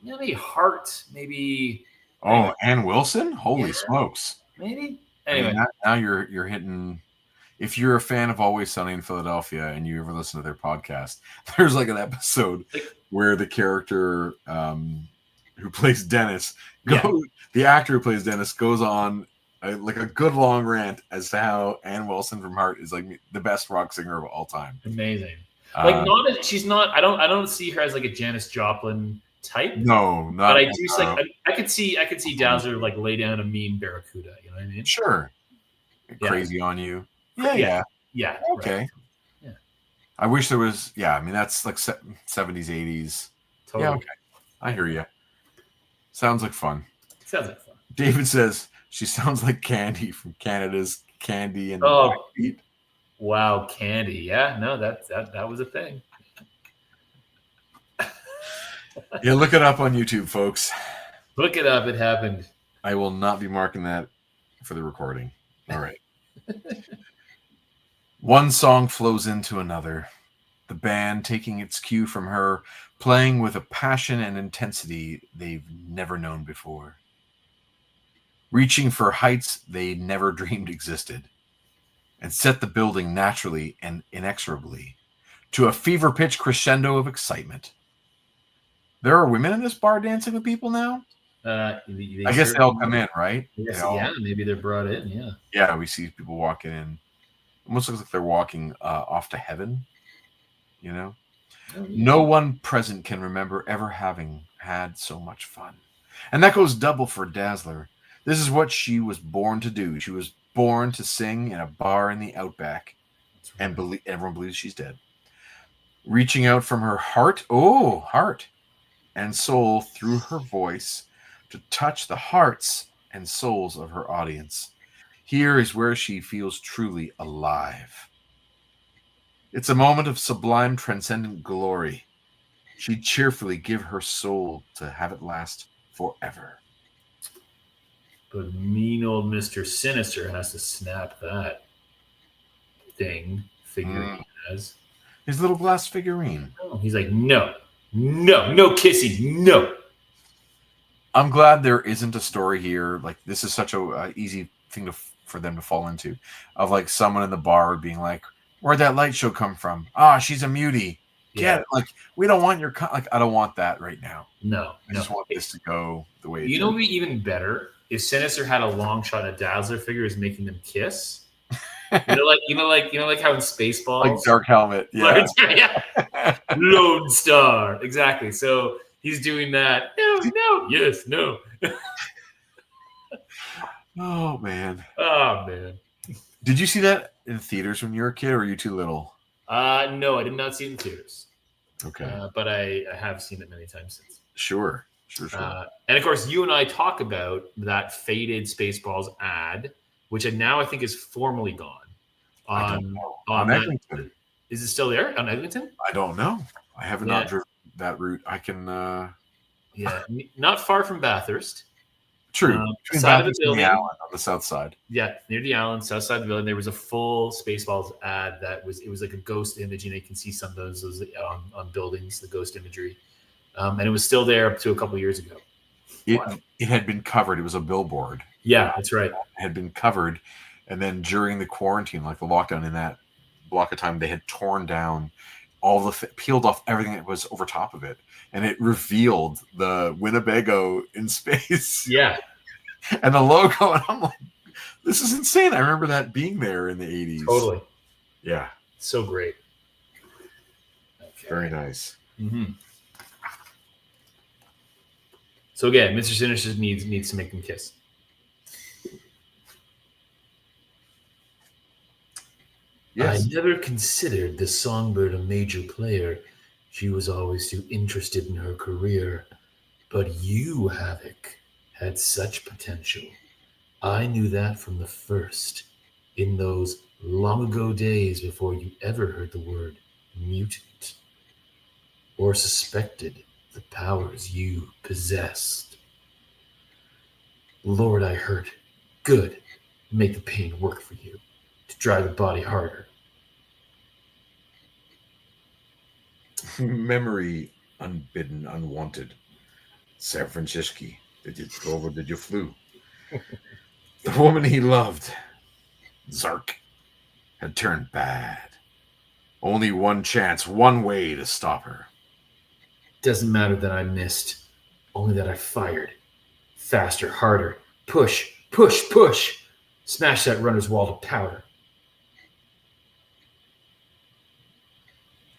maybe heart, maybe. Oh, Ann Wilson! Holy smokes! Maybe. Anyway, I mean, now you're hitting. If you're a fan of Always Sunny in Philadelphia and you ever listen to their podcast, there's like an episode where the character who plays Dennis, the actor who plays Dennis, goes on like a good long rant as to how Ann Wilson from Heart is like the best rock singer of all time. Amazing. She's not. I don't see her as like a Janis Joplin type. No, not. But I do I could see Dazzler like lay down a mean barracuda. You know what I mean? Sure. Crazy on you. Yeah. Okay. Right. Yeah. I wish there was. Yeah, I mean that's like 70s, 80s. Totally. Yeah. Okay. I hear you. Sounds like fun. David says she sounds like Candy from Canada's Candy and Blackfeet. Wow, Candy. Yeah, no, that was a thing. Yeah, look it up on YouTube, folks. Look it up. It happened. I will not be marking that for the recording. All right. One song flows into another, the band taking its cue from her, playing with a passion and intensity they've never known before, reaching for heights they never dreamed existed, and set the building naturally and inexorably to a fever-pitch crescendo of excitement. There are women in this bar dancing with people now? I guess they all come in, right? Yeah, maybe they're brought in, yeah. Yeah, we see people walking in. Almost looks like they're walking off to heaven, you know? Oh, yeah. No one present can remember ever having had so much fun. And that goes double for Dazzler. This is what she was born to do. She was born to sing in a bar in the outback. Right. And everyone believes she's dead. Reaching out from her heart, and soul through her voice to touch the hearts and souls of her audience. Here is where she feels truly alive. It's a moment of sublime, transcendent glory. She'd cheerfully give her soul to have it last forever. But mean old Mr. Sinister has to snap that figurine has. His little glass figurine. Oh, he's like, no kissing, no. I'm glad there isn't a story here. Like, this is such a easy thing for them to fall into, of like someone in the bar being like, where'd that light show come from? She's a mutie. Get it? Like, we don't want your I don't want that right now. No, I just want this to go the way it you know. Would be even better if Sinister had a long shot at Dazzler figure is making them kiss. You know, like how in Spaceballs, like Dark Helmet, yeah. Lone Star, exactly. So he's doing that. No, yes, no. Oh man. Did you see that in theaters when you were a kid, or were you too little? No, I did not see it in theaters. Okay. But I have seen it many times since. Sure. And of course, you and I talk about that faded Spaceballs ad, which now I think is formally gone. On Eglinton. Is it still there on Eglinton? I don't know. I have not driven that route. I can. Not far from Bathurst. True. Side of the building, on the south side. Yeah, near the Allen, south side of the building. There was a full Spaceballs ad it was like a ghost image, and you can see some of those on buildings, the ghost imagery. And it was still there up to a couple of years ago. It had been covered. It was a billboard. Yeah, that's right. It had been covered, and then during the quarantine, like the lockdown, in that block of time, they had torn down all peeled off everything that was over top of it, and it revealed the Winnebago in space. Yeah, and the logo, and I'm like, this is insane. I remember that being there in the 80s. Totally. Yeah. So great. Okay. Very nice. Mm-hmm. So again, Mr. Sinister needs to make them kiss. Yes. I never considered the Songbird a major player. She was always too interested in her career. But you, Havoc, had such potential. I knew that from the first, in those long ago days before you ever heard the word mutant, or suspected the powers you possessed. Lord, I hurt. Good. Make the pain work for you, to drive the body harder. Memory unbidden, unwanted. San Francisco, did you go over? Did you flew? The woman he loved, Zark, had turned bad. Only one chance, one way to stop her. Doesn't matter that I missed, only that I fired. Faster, harder. Push, push, push. Smash that runner's wall to powder.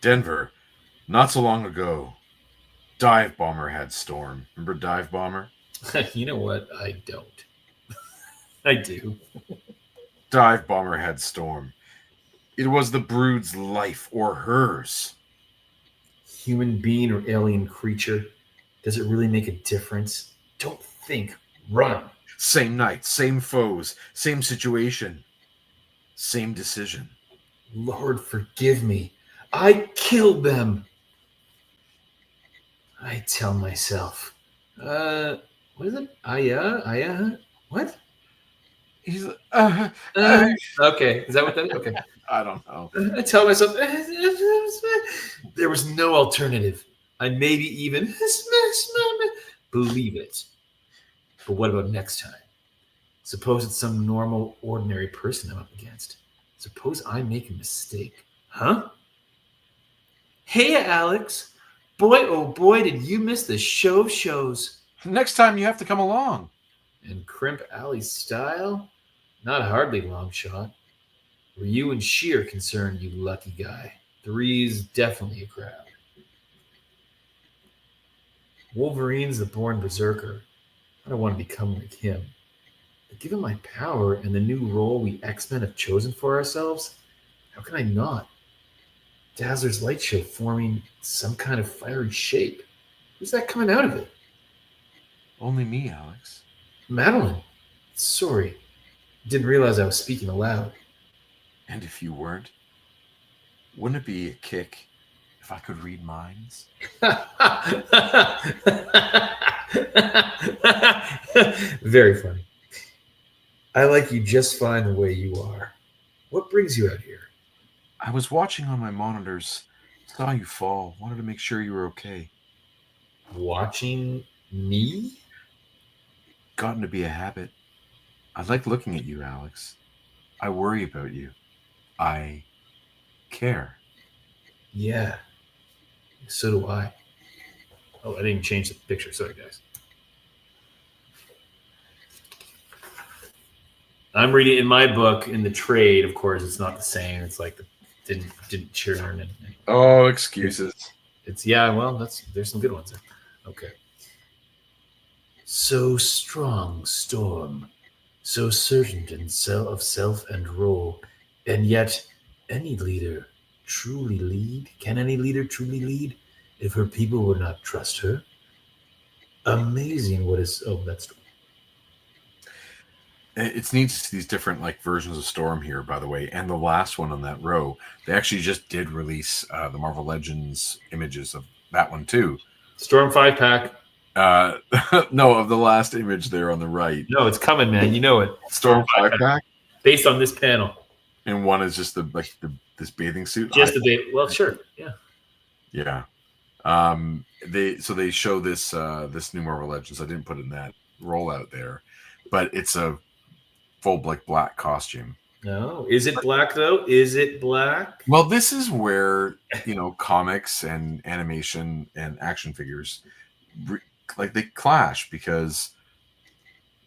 Denver, not so long ago, Dive Bomber had Storm. Remember Dive Bomber? You know what? I don't. I do. Dive Bomber had Storm. It was the Brood's life or hers. Human being or alien creature, does it really make a difference? Don't think. Run. Same night, same foes, same situation, same decision. Lord, forgive me. I killed them. I tell myself. What is it? What? He's okay. Is that what that is? Okay. I don't know. I tell myself there was no alternative. I maybe even believe it. But what about next time? Suppose it's some normal, ordinary person I'm up against. Suppose I make a mistake. Huh? Hey, Alex. Boy, oh boy, did you miss the show of shows. Next time you have to come along. And Crimp Alley style? Not hardly long shot. Where you and she are concerned, you lucky guy. Three's definitely a crowd. Wolverine's the born berserker. I don't want to become like him. But given my power and the new role we X-Men have chosen for ourselves, how can I not? Dazzler's light show forming some kind of fiery shape. Who's that coming out of it? Only me, Alex. Madeline. Sorry. Didn't realize I was speaking aloud. And if you weren't, wouldn't it be a kick if I could read minds? Very funny. I like you just fine the way you are. What brings you out here? I was watching on my monitors, saw you fall, wanted to make sure you were okay. Watching me? Gotten to be a habit. I like looking at you, Alex. I worry about you. I care. Yeah. So do I. Oh, I didn't change the picture. Sorry, guys. I'm reading in my book in the trade. Of course, it's not the same. It's like the didn't churn. And Oh, excuses. It's yeah. Well, there's some good ones there. Okay. So strong, Storm, so certain of self and role, and yet any leader truly lead? Can any leader truly lead if her people would not trust her? Amazing what is... Oh, that's... It's neat to see these different versions of Storm here, by the way. And the last one on that row, they actually just did release the Marvel Legends images of that one too. Storm 5-pack. No, of the last image there on the right. No, it's coming, man. You know it. Storm 5-pack. Based on this panel. And one is just this bathing suit. Just the bathing. Well, sure. Yeah. Yeah. They show this new Marvel Legends. I didn't put it in that rollout there, but it's a full black costume. No, is it black though? Is it black? Well, this is where comics and animation and action figures they clash, because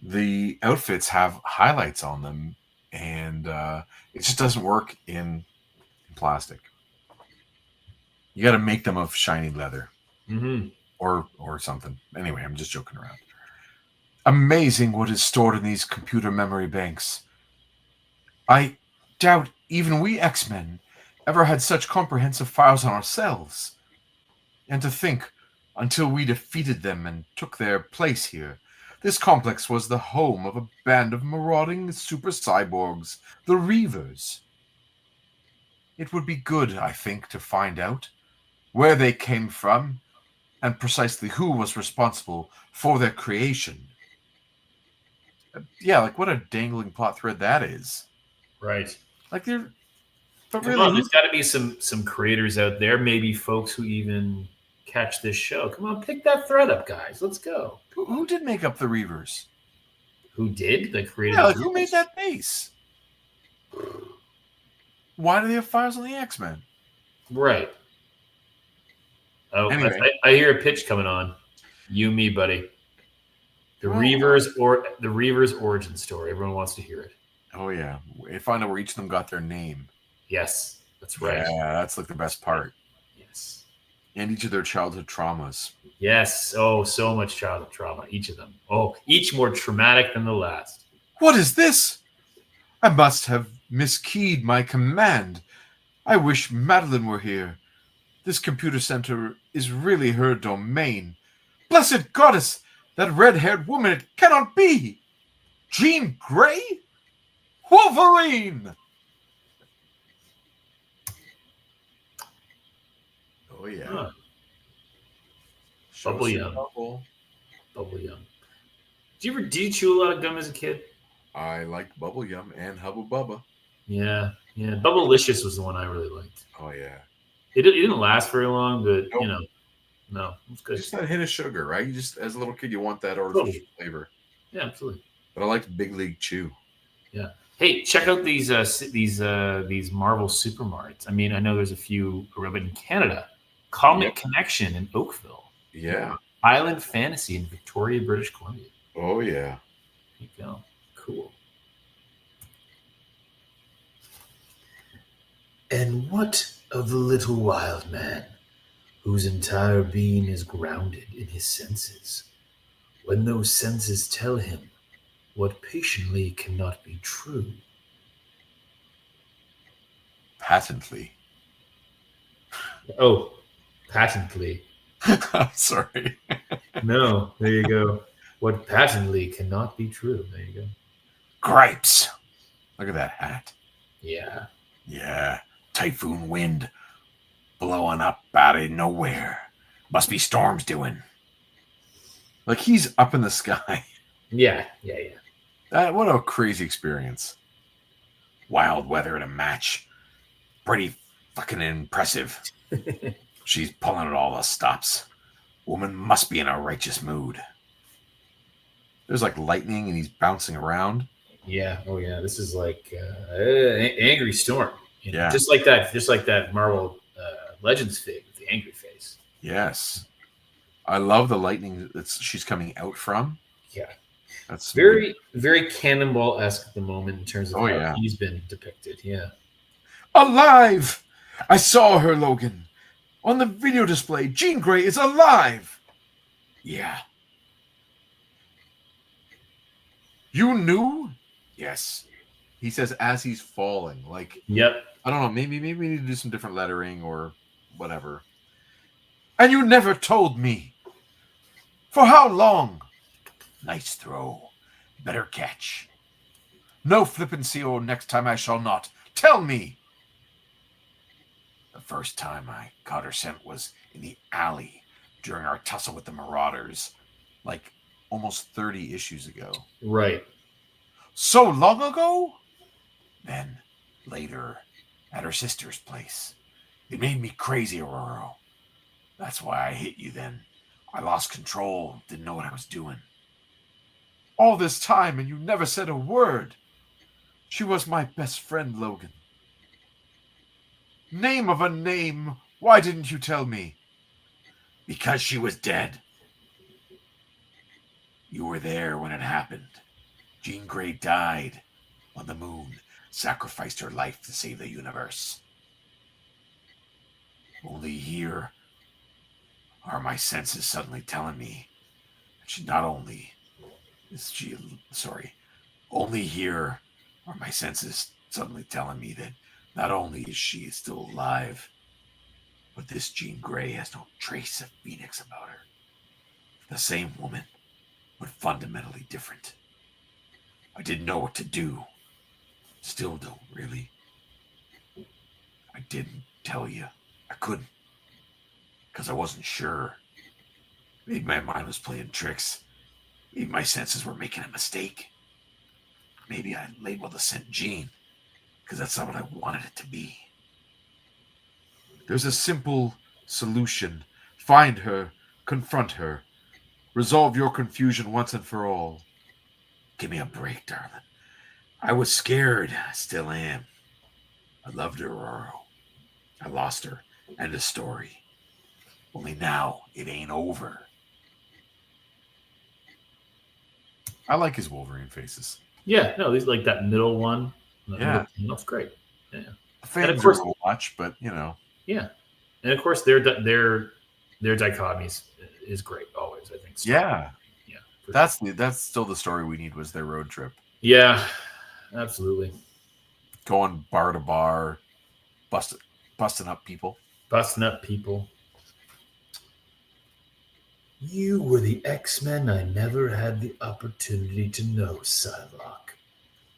the outfits have highlights on them, and it just doesn't work in plastic. You got to make them of shiny leather, or something. Anyway, I'm just joking around. Amazing what is stored in these computer memory banks. I doubt even we X-Men ever had such comprehensive files on ourselves. And to think, until we defeated them and took their place here. This complex was the home of a band of marauding super cyborgs, the Reavers. It would be good, I think, to find out where they came from and precisely who was responsible for their creation. Yeah, like what a dangling plot thread that is. Right. Like they're, but Come really, on, there's got to be some creators out there, maybe folks who even catch this show. Come on, pick that thread up, guys. Let's go. who did make up the Reavers? Who did? That created Yeah, the like who made Reavers? that base? Why do they have files on the X-Men? Right. Oh, Anyway. I hear a pitch coming on. You, me, buddy. The Well, Reavers origin story. Everyone wants to hear it. Oh yeah, find out where each of them got their name. Yes, that's right. Yeah, that's like the best part. Yes. And each of their childhood traumas. Yes. Oh, so much childhood trauma. Each of them. Oh, each more traumatic than the last. What is this? I must have miskeyed my command. I wish Madeline were here. This computer center is really her domain. Blessed goddess! That red-haired woman, it cannot be! Jean Grey? Wolverine! Oh yeah. Huh. Show Bubble us yum. Bubble. Bubble yum. Did you chew a lot of gum as a kid? I liked Bubble Yum and Hubba Bubba. Yeah. Bubblicious was the one I really liked. Oh yeah. It didn't last very long, but Nope. no, it's good. Just that hit of sugar, right? You just, as a little kid, you want that artificial flavor. Yeah, absolutely. But I liked Big League Chew. Yeah. Hey, check out these Marvel Supermarts. I mean, I know there's a few around in Canada. Comic Connection in Oakville. Yeah. Island Fantasy in Victoria, British Columbia. Oh yeah. There you go. Cool. And what of the little wild man, whose entire being is grounded in his senses, when those senses tell him what patiently cannot be true? Patently. Oh, patently. Sorry. No, there you go. What patently cannot be true. There you go. Gripes. Look at that hat. Yeah. Yeah. Typhoon wind blowing up out of nowhere. Must be storms doing. Like he's up in the sky. Yeah. What a crazy experience. Wild weather at a match. Pretty fucking impressive. She's pulling at all the stops. Woman must be in a righteous mood. There's like lightning and he's bouncing around. Yeah. Oh, yeah. This is like Angry Storm. Yeah. Just like that Marvel Legends fig with the angry face. Yes. I love the lightning that she's coming out from. Yeah. That's very, very Cannonball-esque at the moment in terms of how yeah. he's been depicted. Yeah. Alive! I saw her, Logan. On the video display, Jean Grey is alive! Yeah. You knew? Yes. He says as he's falling. Like, yep. I don't know, maybe we need to do some different lettering or whatever. And you never told me. For how long? Nice throw. Better catch. No flippancy, or next time I shall not. Tell me. The first time I caught her scent was in the alley during our tussle with the Marauders, like almost 30 issues ago. Right. So long ago? Then, later, at her sister's place. It made me crazy, Aurora. That's why I hit you then. I lost control, didn't know what I was doing. All this time and you never said a word. She was my best friend, Logan. Name of a name, why didn't you tell me? Because she was dead. You were there when it happened. Jean Grey died on the moon, sacrificed her life to save the universe. Only here are my senses suddenly telling me that she not only is she, only here are my senses suddenly telling me that not only is she still alive, But this Jean Grey has no trace of Phoenix about her. The same woman, but fundamentally different. I didn't know what to do. Still don't really. I didn't tell you. I couldn't. Because I wasn't sure. Maybe my mind was playing tricks. Maybe my senses were making a mistake. Maybe I labeled the scent Jean. Because that's not what I wanted it to be. There's a simple solution. Find her. Confront her. Resolve your confusion once and for all. Give me a break, darling. I was scared. I still am. I loved Aurora. I lost her. End of story. Only now, it ain't over. I like his Wolverine faces. Yeah, no, these like that middle one. Yeah. That's great. Yeah. Fans of course, will watch, but Yeah. And of course their dichotomies is great always, I think. So, yeah. Yeah. That's still the story we need, was their road trip. Yeah, absolutely. Going bar to bar, busting up people. Busting up people. You were the X-Men I never had the opportunity to know, Psylocke.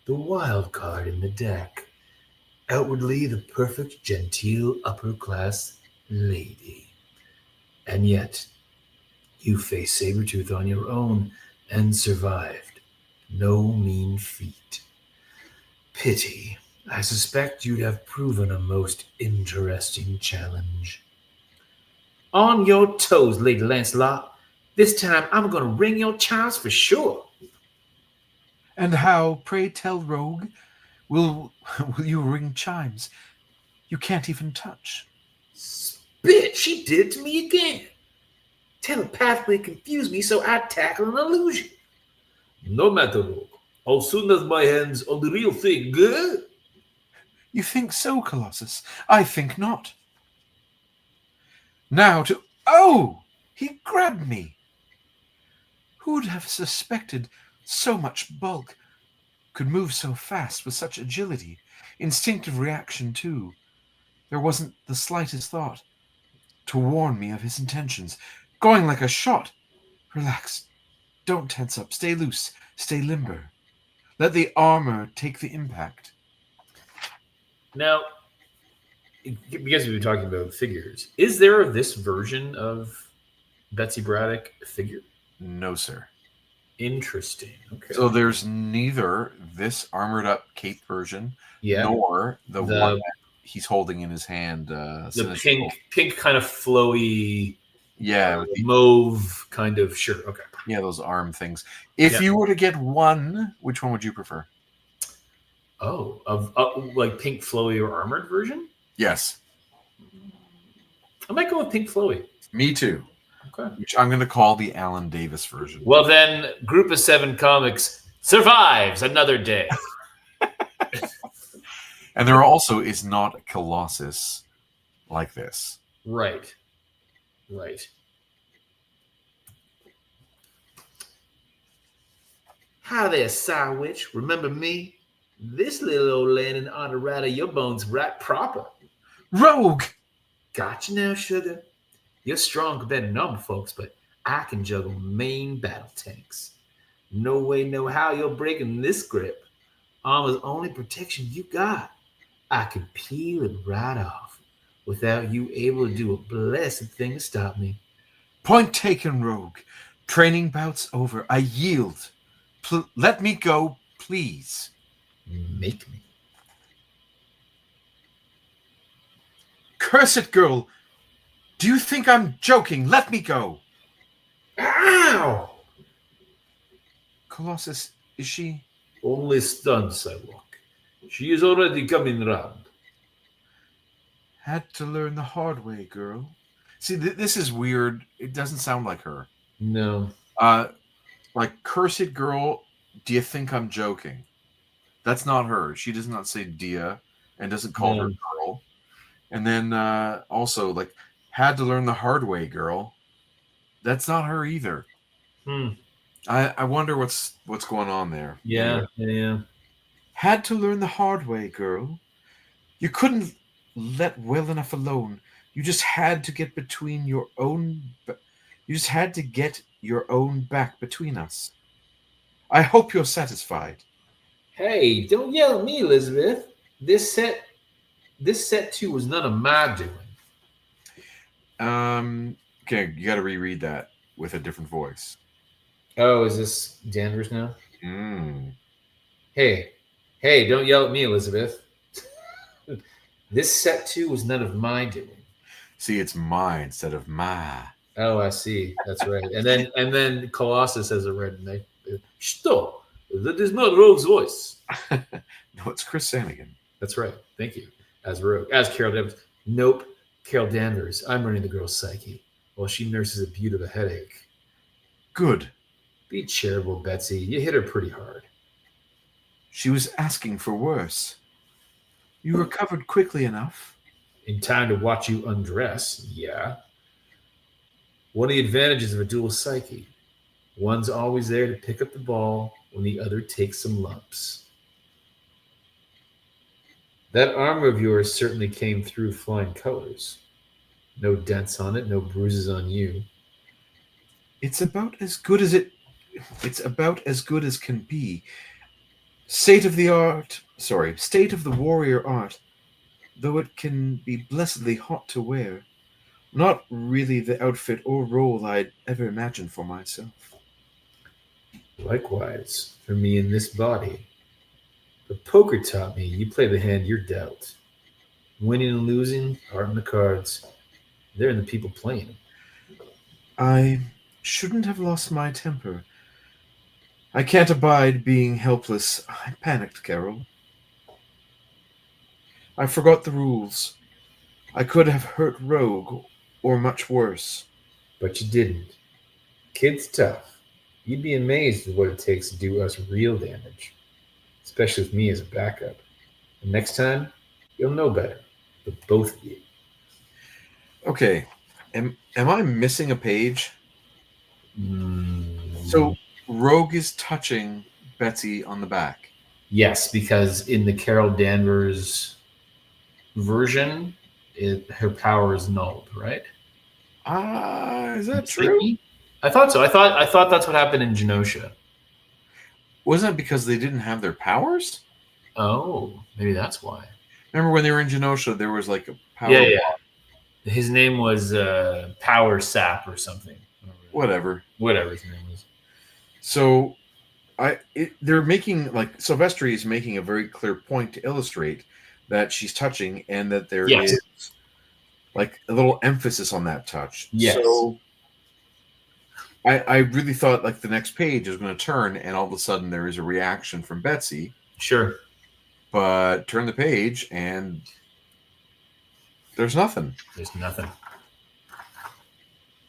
The wild card in the deck. Outwardly the perfect, genteel, upper-class lady. And yet, you faced Sabretooth on your own and survived. No mean feat. Pity. I suspect you'd have proven a most interesting challenge. On your toes, Lady Lancelot. This time I'm going to ring your chimes for sure. And how, pray tell, rogue, will you ring chimes you can't even touch? Spit, she did it to me again. Telepathically confused me so I'd tackle an illusion. No matter, rogue. As soon as my hands on the real thing, good? You think so, Colossus? I think not. Now to... Oh! He grabbed me! Who'd have suspected so much bulk could move so fast with such agility? Instinctive reaction, too. There wasn't the slightest thought to warn me of his intentions. Going like a shot. Relax. Don't tense up. Stay loose. Stay limber. Let the armor take the impact. Now, because we've been talking about figures, is there this version of Betsy Braddock figure? No, sir. Interesting. Okay. So there's neither this armored up cape version nor the one that he's holding in his hand. The pink kind of flowy, mauve kind of shirt. Okay. Yeah, those arm things. If you were to get one, which one would you prefer? Oh, of like pink flowy or armored version? Yes. I might go with pink flowy. Me too. Okay. Which I'm going to call the Alan Davis version. Well, then, Group of 7 Comics survives another day. And there also is not a Colossus like this. Right. Hi there, Sawitch. Remember me? This little old landing ought to rattle your bones right proper. Rogue! Gotcha now, sugar. You're strong compared to normal folks, but I can juggle main battle tanks. No way, no how you're breaking this grip. Armor's only protection you got. I can peel it right off without you able to do a blessed thing to stop me. Point taken, Rogue. Training bout's over. I yield. Let me go, please. Make me. Curse it, girl. Do you think I'm joking? Let me go. Ow! Colossus, is she? Only stunned, Psylocke. She is already coming round. Had to learn the hard way, girl. See, this is weird. It doesn't sound like her. No. Like, curse it, girl. Do you think I'm joking? That's not her. She does not say Dia and doesn't call her girl. And then also, like, had to learn the hard way, girl. That's not her either. I wonder what's going on there. Yeah. Had to learn the hard way, girl. You couldn't let well enough alone You just had to get between your own. You just had to get your own back between us. I hope you're satisfied. Hey, don't yell at me, Elizabeth. This set two was none of my doing. Okay, you got to reread that with a different voice. Oh, is this Danvers now? Mm. Hey, hey, don't yell at me, Elizabeth. This set two was none of my doing. See, it's my instead of my. Oh, I see. That's right. And then Colossus has a red knife. Stop. That is not Rogue's voice. No, it's Chris Sanigan. That's right. Thank you. As Rogue. As Carol Danvers. Nope. Carol Danvers. I'm running the girl's psyche while she nurses a beaut of a headache. Good. Be charitable, Betsy. You hit her pretty hard. She was asking for worse. You recovered quickly enough. In time to watch you undress. Yeah. One of the advantages of a dual psyche. One's always there to pick up the ball when the other takes some lumps. That armor of yours certainly came through flying colors. No dents on it, no bruises on you. It's about as good as can be. State of the warrior art, though it can be blessedly hot to wear. Not really the outfit or role I'd ever imagined for myself. Likewise, for me in this body. But poker taught me you play the hand you're dealt. Winning and losing aren't in the cards. They're in the people playing them. I shouldn't have lost my temper. I can't abide being helpless. I panicked, Carol. I forgot the rules. I could have hurt Rogue, or much worse. But you didn't. Kid's tough. You'd be amazed at what it takes to do us real damage. Especially with me as a backup. And next time, you'll know better. But both of you. Okay. Am I missing a page? So Rogue is touching Betsy on the back. Yes, because in the Carol Danvers version, her power is nulled, right? Is that true? I thought so. I thought that's what happened in Genosha. Wasn't it because they didn't have their powers? Oh, maybe that's why. Remember when they were in Genosha, there was like a power. Yeah. His name was Power Sap or something. Whatever his name was. So, they're making like Silvestri is making a very clear point to illustrate that she's touching and that there is like a little emphasis on that touch. Yes. So, I really thought like the next page is going to turn and all of a sudden there is a reaction from Betsy. Sure. But turn the page and there's nothing. There's nothing.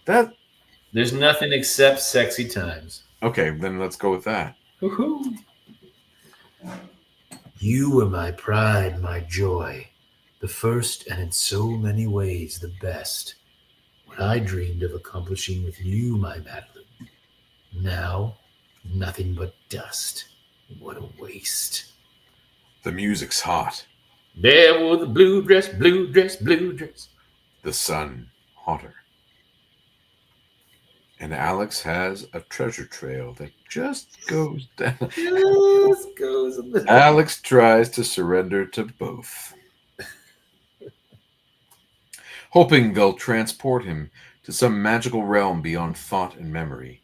There's nothing except sexy times. Okay, then let's go with that. Woohoo! You were my pride, my joy, the first and in so many ways the best. What I dreamed of accomplishing with you, my Madeline. Now, nothing but dust. What a waste. The music's hot. There were the blue dress, blue dress, blue dress. The sun hotter. And Alex has a treasure trail that just goes down. Alex tries to surrender to both. Hoping they'll transport him to some magical realm beyond thought and memory.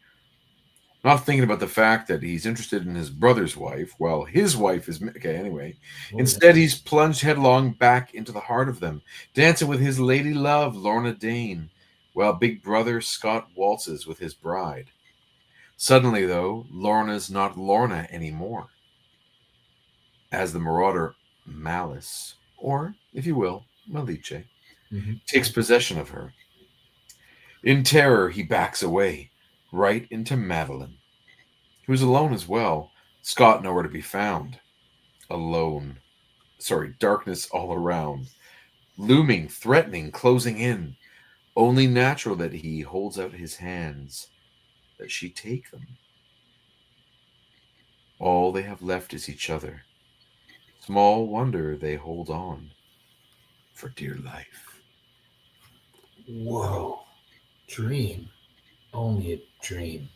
Not thinking about the fact that he's interested in his brother's wife, while his wife is... Okay, anyway. Instead, he's plunged headlong back into the heart of them, dancing with his lady love, Lorna Dane, while big brother Scott waltzes with his bride. Suddenly, though, Lorna's not Lorna anymore. As the marauder Malice, or, if you will, Malice, takes possession of her. In terror, he backs away, right into Madeline. He was alone as well. Scott nowhere to be found. Alone. Darkness all around. Looming, threatening, closing in. Only natural that he holds out his hands, that she take them. All they have left is each other. Small wonder they hold on for dear life. Whoa. Dream. Only a dream.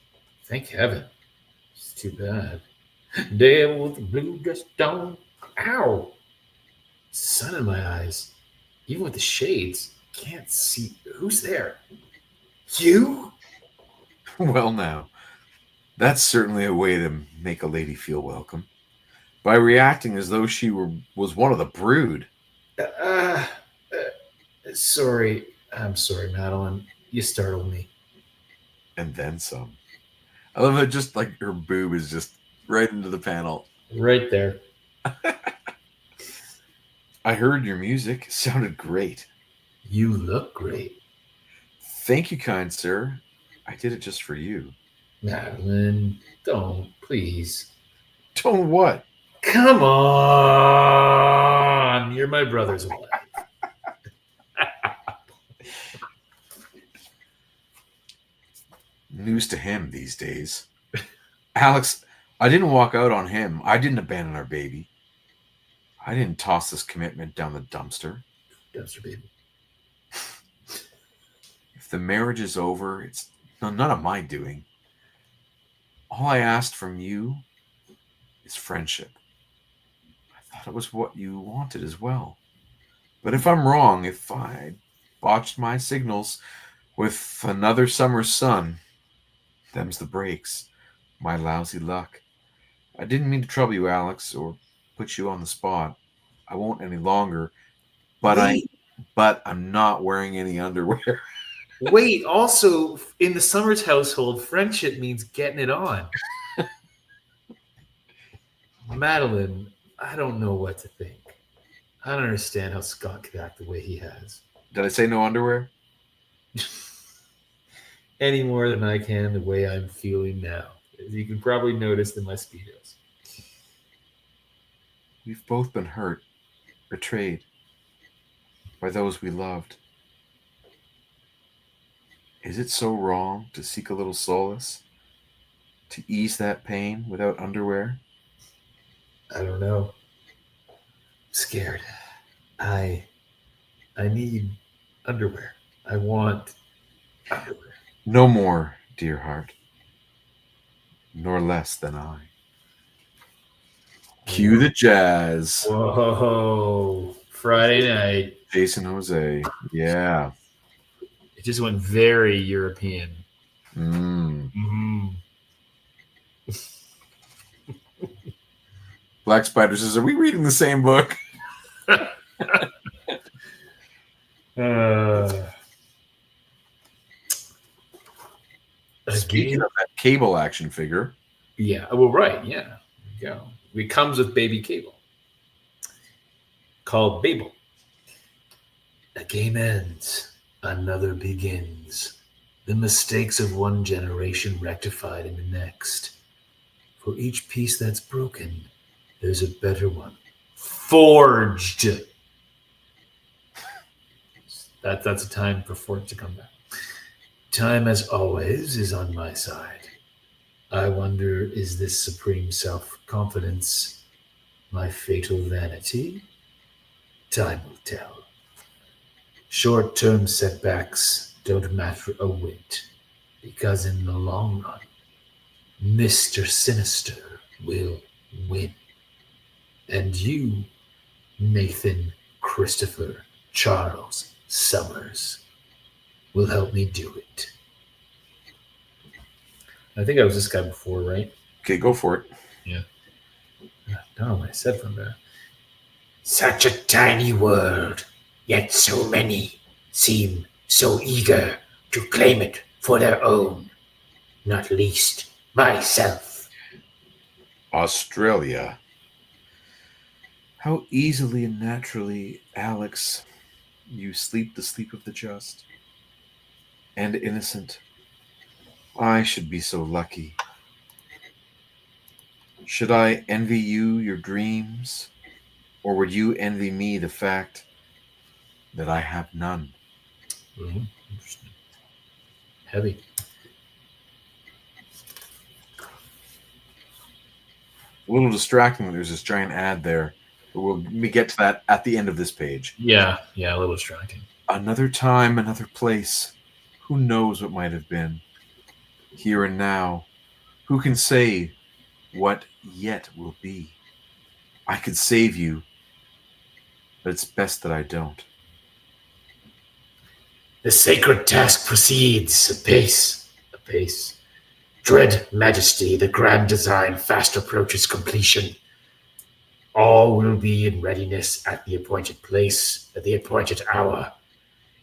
Thank heaven. It's too bad. Devil with the blue dress down. Ow. Sun in my eyes. Even with the shades, can't see. Who's there? You? Well, now, that's certainly a way to make a lady feel welcome. By reacting as though she was one of the brood. Sorry. I'm sorry, Madeline. You startled me. And then some. I love it, just like her boob is just right into the panel. Right there. I heard your music. It sounded great. You look great. Thank you, kind sir. I did it just for you. Madeline, don't, please. Don't what? Come on. You're my brother's wife. News to him these days. Alex, I didn't walk out on him. I didn't abandon our baby. I didn't toss this commitment down the dumpster. Dumpster baby. If the marriage is over, it's none of my doing. All I asked from you is friendship. I thought it was what you wanted as well. But if I'm wrong, if I botched my signals with another summer's sun, them's the breaks. My lousy luck. I didn't mean to trouble you, Alex, or put you on the spot. I won't any longer. But I'm not wearing any underwear. Wait, also in the Summers household, friendship means getting it on. Madeline, I don't know what to think. I don't understand how Scott could act the way he has. Did I say no underwear? Any more than I can the way I'm feeling now. As you can probably notice in my Speedos. We've both been hurt, betrayed by those we loved. Is it so wrong to seek a little solace? To ease that pain without underwear? I don't know. I'm scared. I need underwear. I want underwear. No more, dear heart. Nor less than I. Cue the jazz. Whoa. Friday night. Jason Jose. Yeah. It just went very European. Mm. Black Spider says, are we reading the same book? Speaking of that Cable action figure. Yeah, well, right, yeah. There you go. It comes with baby Cable. Called Babel. A game ends, another begins. The mistakes of one generation rectified in the next. For each piece that's broken, there's a better one. Forged! That's a time for Ford to come back. Time, as always, is on my side. I wonder, is this supreme self-confidence my fatal vanity? Time will tell. Short-term setbacks don't matter a whit, because in the long run, Mr. Sinister will win. And you, Nathan Christopher Charles Summers, will help me do it. I think I was this guy before, right? Okay, go for it. Yeah. I don't know what I said from there. Such a tiny world, yet so many seem so eager to claim it for their own, not least myself. Australia. How easily and naturally, Alex, you sleep the sleep of the just and innocent. I should be so lucky. Should I envy you your dreams, or would you envy me the fact that I have none? Mm-hmm. Interesting. Heavy. A little distracting. There's this giant ad there, but we'll get to that at the end of this page. Yeah, a little distracting. Another time, another place. Who knows what might have been? Here and now, who can say what yet will be? I could save you, but it's best that I don't. The sacred task proceeds apace, apace. Dread Majesty, the grand design fast approaches completion. All will be in readiness at the appointed place, at the appointed hour.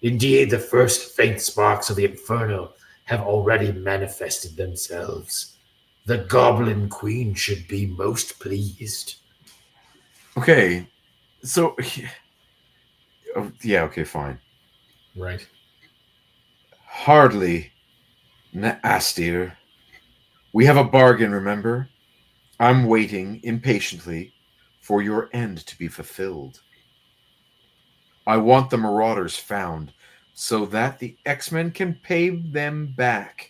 Indeed, the first faint sparks of the Inferno have already manifested themselves. The Goblin Queen should be most pleased. Okay, so yeah, okay, fine. Right. Hardly, Astir. We have a bargain, remember? I'm waiting impatiently for your end to be fulfilled. I want the Marauders found so that the X-Men can pay them back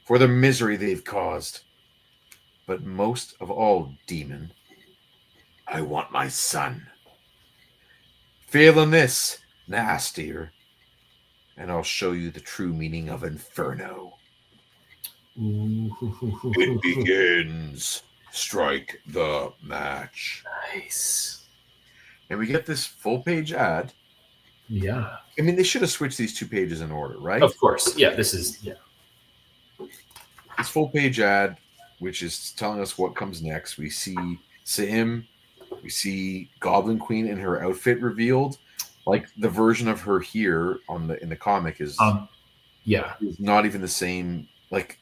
for the misery they've caused. But most of all, Demon, I want my son. Fail in this, Nastir, and I'll show you the true meaning of Inferno. It begins. Strike the match. Nice. And we get this full-page ad. Yeah. I mean, they should have switched these 2 pages in order, right? Of course. Yeah, this is, yeah. This full-page ad, which is telling us what comes next. We see Sim, we see Goblin Queen in her outfit revealed. Like the version of her here in the comic is not even the same. Like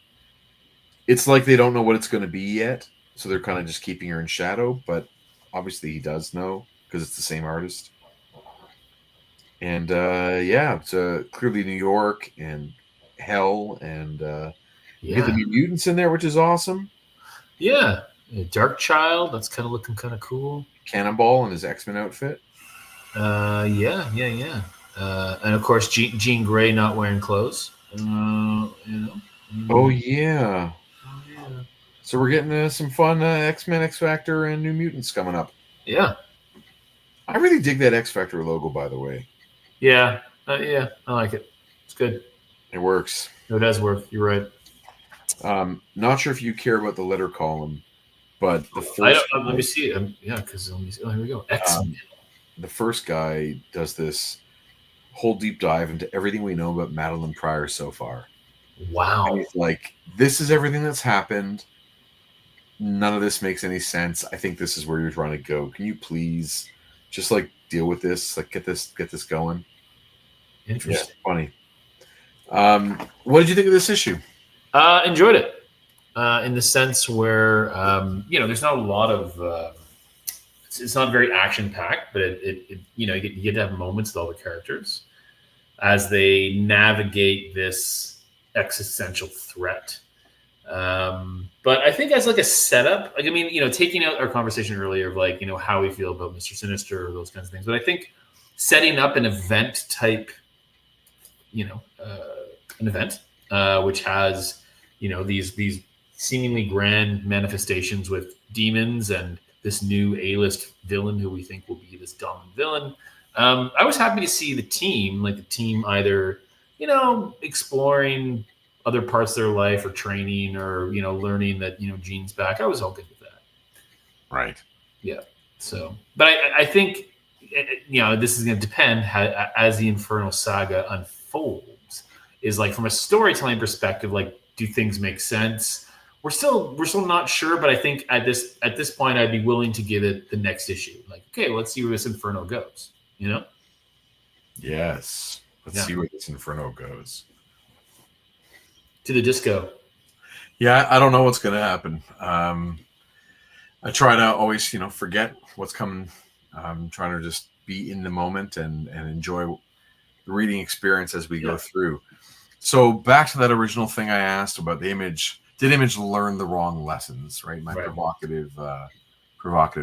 it's like they don't know what it's going to be yet, so they're kind of just keeping her in shadow. But obviously, he does know because it's the same artist. And it's clearly New York and hell, and you get the New Mutants in there, which is awesome. Yeah, Dark Child. That's kind of looking kind of cool. Cannonball in his X-Men outfit. And of course Jean Grey not wearing clothes. Oh yeah. So we're getting some fun X-Men, X Factor, and New Mutants coming up. Yeah. I really dig that X Factor logo, by the way. Yeah. I like it. It's good. It works. It does work. You're right. Not sure if you care about the letter column, but the first. Let me see it. Because here we go. X-Men. The first guy does this whole deep dive into everything we know about Madeline Pryor so far. Wow. And he's like, this is everything that's happened. None of this makes any sense. I think this is where you're trying to go. Can you please just like deal with this? Like get this going. Interesting. Yeah, funny. What did you think of this issue? Enjoyed it. In the sense where there's not a lot of it's not very action packed, but it you get to have moments with all the characters as they navigate this existential threat. But I think as like a setup, like, I mean, taking out our conversation earlier of like, how we feel about Mr. Sinister or those kinds of things. But I think setting up an event type, an event, which has, these seemingly grand manifestations with demons and this new A-list villain who we think will be this dominant villain. I was happy to see the team either, exploring other parts of their life or training or, learning that, Jean's back. I was all good with that. Right. Yeah. So, but I think, this is going to depend as the Inferno saga unfolds, is like from a storytelling perspective, like, do things make sense? We're still not sure, but I think at this point, I'd be willing to give it the next issue. Like, okay, let's see where this Inferno goes. Yes. Let's see where this Inferno goes. To the disco. Yeah, I don't know what's going to happen. I try to always, forget what's coming. I'm trying to just be in the moment and enjoy the reading experience as we go through. So back to that original thing I asked about the Image. Did Image learn the wrong lessons? Right, provocative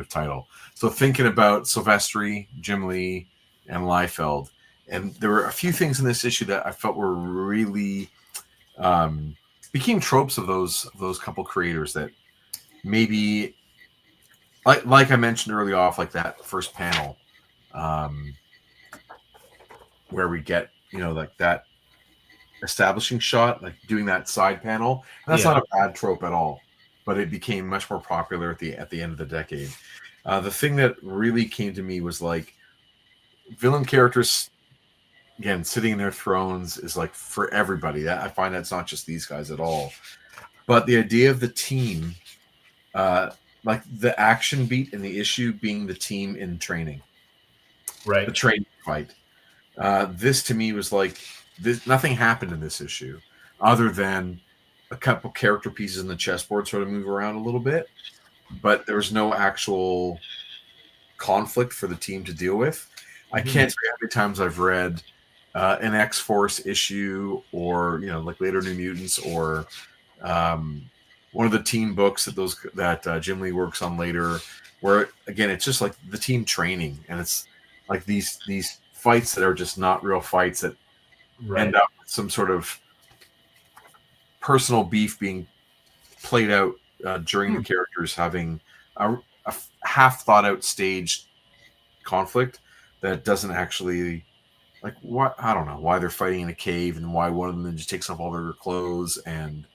title. So thinking about Silvestri, Jim Lee, and Liefeld, and there were a few things in this issue that I felt were really became tropes of those couple creators that maybe, like I mentioned early off, like that first panel. where we get, like that establishing shot, like doing that side panel. And that's not a bad trope at all, but it became much more popular at the end of the decade. The thing that really came to me was like villain characters, again, sitting in their thrones is like for everybody. I find that's not just these guys at all. But the idea of the team, like the action beat in the issue being the team in training, right? The training fight. This to me was like nothing happened in this issue other than a couple character pieces in the chessboard sort of move around a little bit, but there was no actual conflict for the team to deal with. I can't say how many times I've read an X-Force issue, or like later New Mutants, or one of the team books that Jim Lee works on later, where again it's just like the team training, and it's like these fights that are just not real fights that end up with some sort of personal beef being played out during the characters having a half thought out staged conflict that doesn't actually, like, what, I don't know why they're fighting in a cave and why one of them just takes off all their clothes and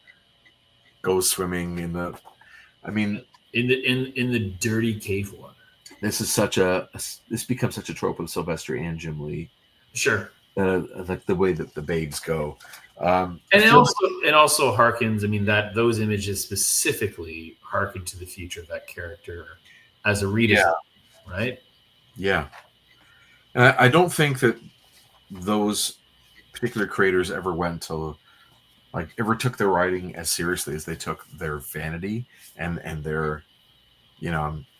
goes swimming in the dirty cave water. This becomes such a trope with Silvestri and Jim Lee. Sure. Like the way that the babes go. And it also harkens, that those images specifically harken to the future of that character as a reader, right? Yeah. And I don't think that those particular creators ever ever took their writing as seriously as they took their vanity and their,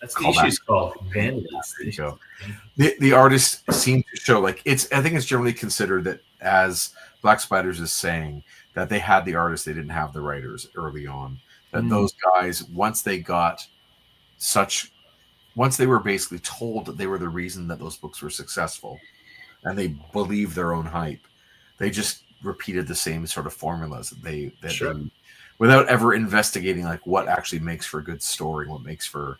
that's the issue's called vanity. There you go. The artists seem to show, like, I think it's generally considered that, as Black Spiders is saying, that they had the artists, they didn't have the writers early on. That those guys, once they were basically told that they were the reason that those books were successful, and they believed their own hype, they just repeated the same sort of formulas that they without ever investigating like what actually makes for a good story, what makes for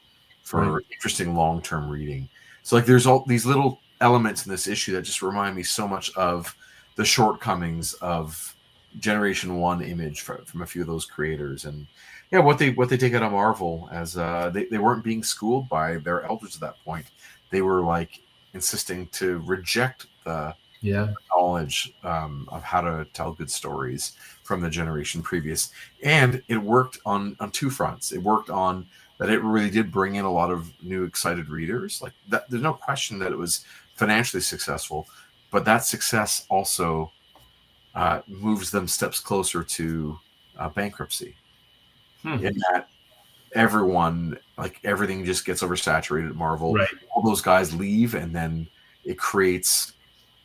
interesting long-term reading. So like there's all these little elements in this issue that just remind me so much of the shortcomings of Generation 1 image from a few of those creators. And what they take out of Marvel as they weren't being schooled by their elders at that point. They were like insisting to reject the knowledge of how to tell good stories from the generation previous. And it worked on two fronts. It worked on that it really did bring in a lot of new excited readers. Like that, there's no question that it was financially successful, but that success also moves them steps closer to bankruptcy. In that everyone, like everything just gets oversaturated at Marvel. Right. All those guys leave, and then it creates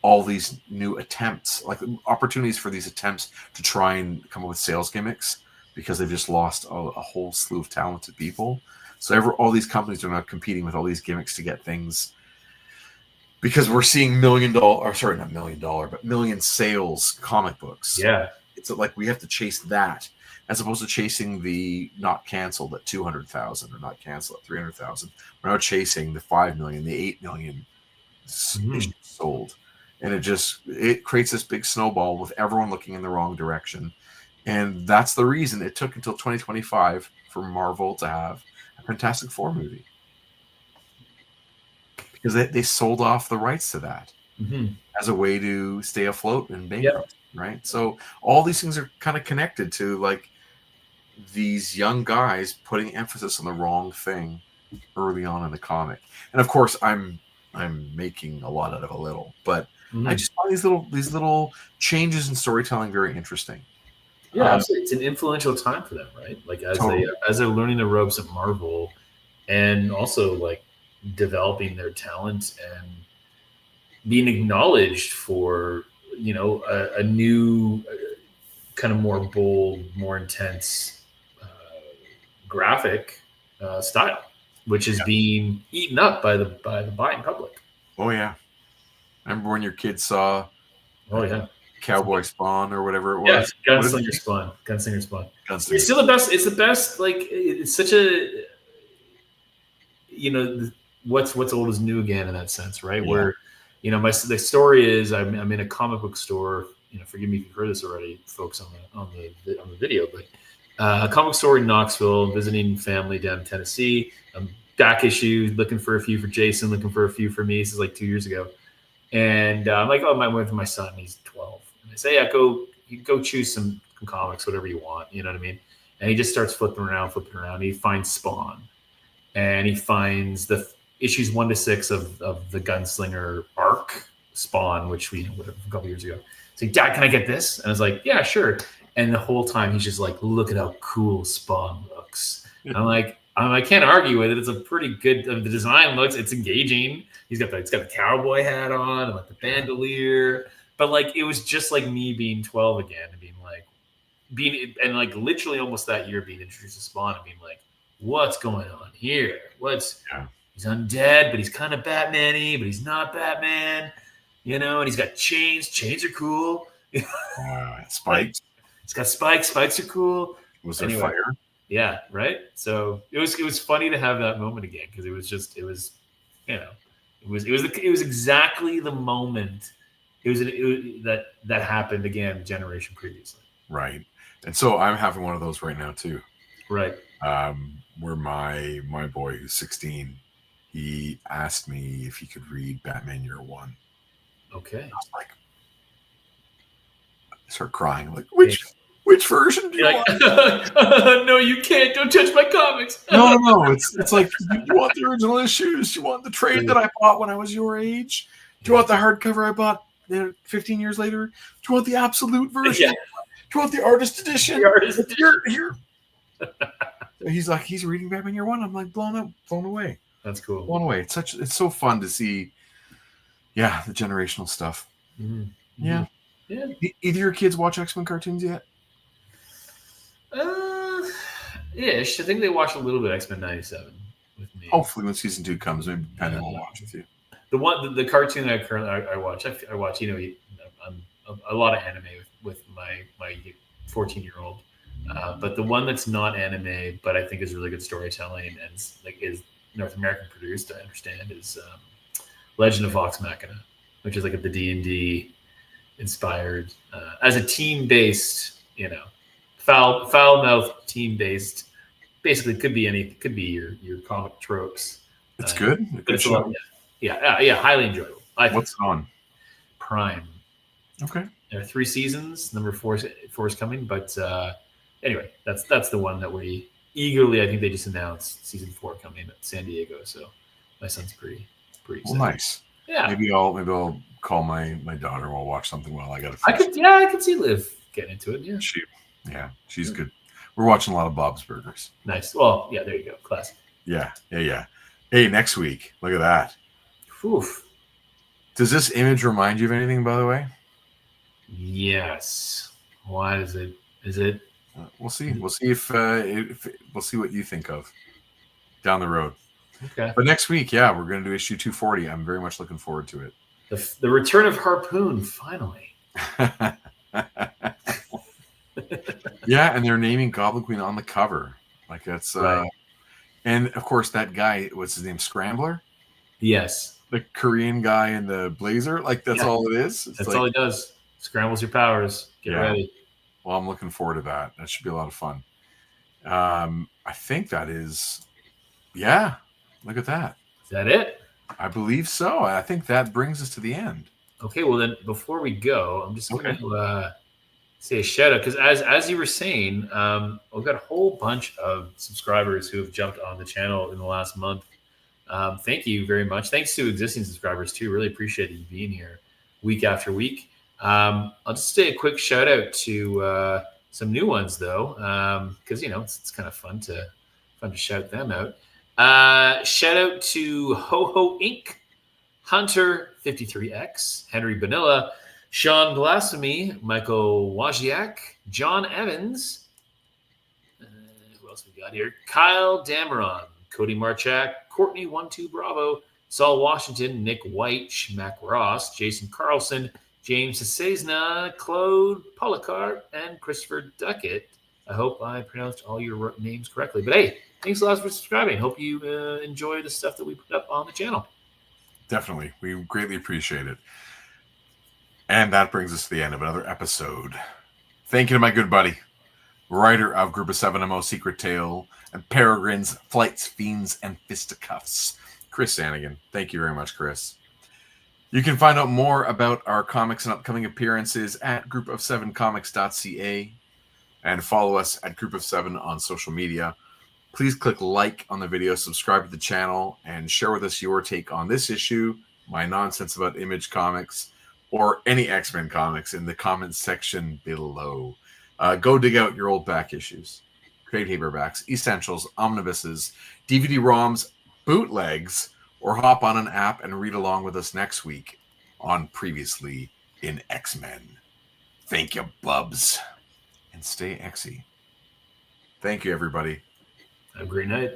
all these new attempts, like opportunities for these attempts to try and come up with sales gimmicks, because they've just lost a whole slew of talented people. So all these companies are now competing with all these gimmicks to get things, because we're seeing million sales comic books. Yeah. It's like we have to chase that, as opposed to chasing the not canceled at 200,000 or not canceled at 300,000. We're now chasing the 5 million, the 8 million issues sold. And it creates this big snowball with everyone looking in the wrong direction. And that's the reason it took until 2025 for Marvel to have a Fantastic Four movie. Because they sold off the rights to that as a way to stay afloat and bankrupt, right? So all these things are kind of connected to like these young guys putting emphasis on the wrong thing early on in the comic. And of course, I'm making a lot out of a little, but I just find these little changes in storytelling very interesting. Yeah, absolutely. It's an influential time for them, right? Like as they're learning the ropes at Marvel, and also like developing their talent and being acknowledged for a new kind of more bold, more intense graphic style, which is being eaten up by the buying public. Oh yeah. Remember when your kids saw Cowboy Spawn or whatever it was? Yeah, Gunslinger Spawn. It's still the best. It's the best. Like it's such a what's old is new again in that sense, right? Yeah. Where you know, the story is I'm in a comic book store. You know, forgive me if you've heard this already, folks, on the video, but a comic store in Knoxville, visiting family down in Tennessee. I'm back issues, looking for a few for Jason, looking for a few for me. This is like 2 years ago, and I'm like, oh, I went with my son. He's 12, and I say, yeah, go choose some comics, whatever you want. You know what I mean? And he just starts flipping around. He finds Spawn, and he finds the issues 1 to 6 of the Gunslinger arc, Spawn, which we whatever, a couple years ago. So, Dad, can I get this? And I was like, yeah, sure. And the whole time he's just like, look at how cool Spawn looks. And I'm like, I can't argue with it. It's a pretty good. The design looks. It's engaging. It's got the cowboy hat on and like the bandolier. But like it was just like me being 12 again and being like literally almost that year being introduced to Spawn and being like, what's going on here? He's undead, but he's kind of Batman-y, but he's not Batman, you know. And he's got chains. Chains are cool. Spikes. It's got spikes. Spikes are cool. Was there fire? Yeah, right. So it was funny to have that moment again because it was exactly the moment. That happened again generation previously. Right. And so I'm having one of those right now too. Right. Where my boy who's 16, he asked me if he could read Batman Year One. Okay. I was like, I start crying. Like, which version do you want? No, you can't. Don't touch my comics. No. It's like, do you want the original issues? Do you want the trade that I bought when I was your age? Do you want the hardcover I bought 15 years later? Do you want the absolute version? Yeah. Do you want the artist edition? Here. He's reading Batman Year One. I'm like blown away. That's cool. Blown away. It's so fun to see. Yeah, the generational stuff. Mm-hmm. Yeah. Either your kids watch X-Men cartoons yet? Ish. I think they watched a little bit of X-Men 97 with me. Hopefully, when season 2 comes, maybe Penny will watch with you. The cartoon I watch. I watch. You know, I'm a lot of anime with my 14-year-old. But the one that's not anime, but I think is really good storytelling and is North American produced, I understand, is Legend of Vox Machina, which is like the D&D inspired as a team-based, you know, foul-mouthed team-based. Basically, could be your comic tropes. It's good. It's a lot, yeah, highly enjoyable. What's it on? Prime. Okay. There are 3 seasons. Number 4 is coming, but anyway, that's the one that we eagerly. I think they just announced season 4 coming at San Diego. So my son's pretty excited. Well, nice. Yeah. Maybe I'll call my daughter and we'll watch something while I got to. I could see Liv getting into it. Yeah. She's good. We're watching a lot of Bob's Burgers. Nice. Well, yeah, there you go. Classic. Yeah. Hey, next week. Look at that. Oof. Does this image remind you of anything, by the way? Yes. Why is it? Is it? We'll see. We'll see if we'll see what you think of down the road. Okay. But next week, yeah, we're going to do issue 240. I'm very much looking forward to it. The return of Harpoon, finally. Yeah, and they're naming Goblin Queen on the cover. Like that's right. And of course that guy, what's his name? Scrambler? Yes. The Korean guy in the blazer. Like that's all it is. That's all he does. Scrambles your powers. Get ready. Well, I'm looking forward to that. That should be a lot of fun. I think that is look at that. Is that it? I believe so. I think that brings us to the end. Okay, well then before we go, I'm just going to say a shout out because as you were saying, we've got a whole bunch of subscribers who have jumped on the channel in the last month. Thank you very much. Thanks to existing subscribers too. Really appreciate you being here week after week. I'll just say a quick shout out to some new ones though, because you know it's kind of fun to shout them out. Shout out to Ho Inc., Hunter 53X, Henry Vanilla, Sean Blasphemy, Michael Wojciak, John Evans. Who else we got here? Kyle Dameron, Cody Marchak, Courtney 12 Bravo, Saul Washington, Nick White, Schmack Ross, Jason Carlson, James Cesna, Claude Policart, and Christopher Duckett. I hope I pronounced all your names correctly. But hey, thanks a lot for subscribing. Hope you enjoy the stuff that we put up on the channel. Definitely. We greatly appreciate it. And that brings us to the end of another episode. Thank you to my good buddy, writer of Group of 7 MO Secret Tale and Peregrines, Flights, Fiends, and Fisticuffs, Chris Sanigan. Thank you very much, Chris. You can find out more about our comics and upcoming appearances at groupof7comics.ca and follow us at Group of 7 on social media. Please click like on the video, subscribe to the channel, and share with us your take on this issue, my nonsense about Image Comics, or any X-Men comics in the comments section below. Go dig out your old back issues, trade paperbacks, essentials, omnibuses, DVD ROMs, bootlegs, or hop on an app and read along with us next week on Previously in X-Men. Thank you, Bubs. And stay Xy. Thank you, everybody. Have a great night.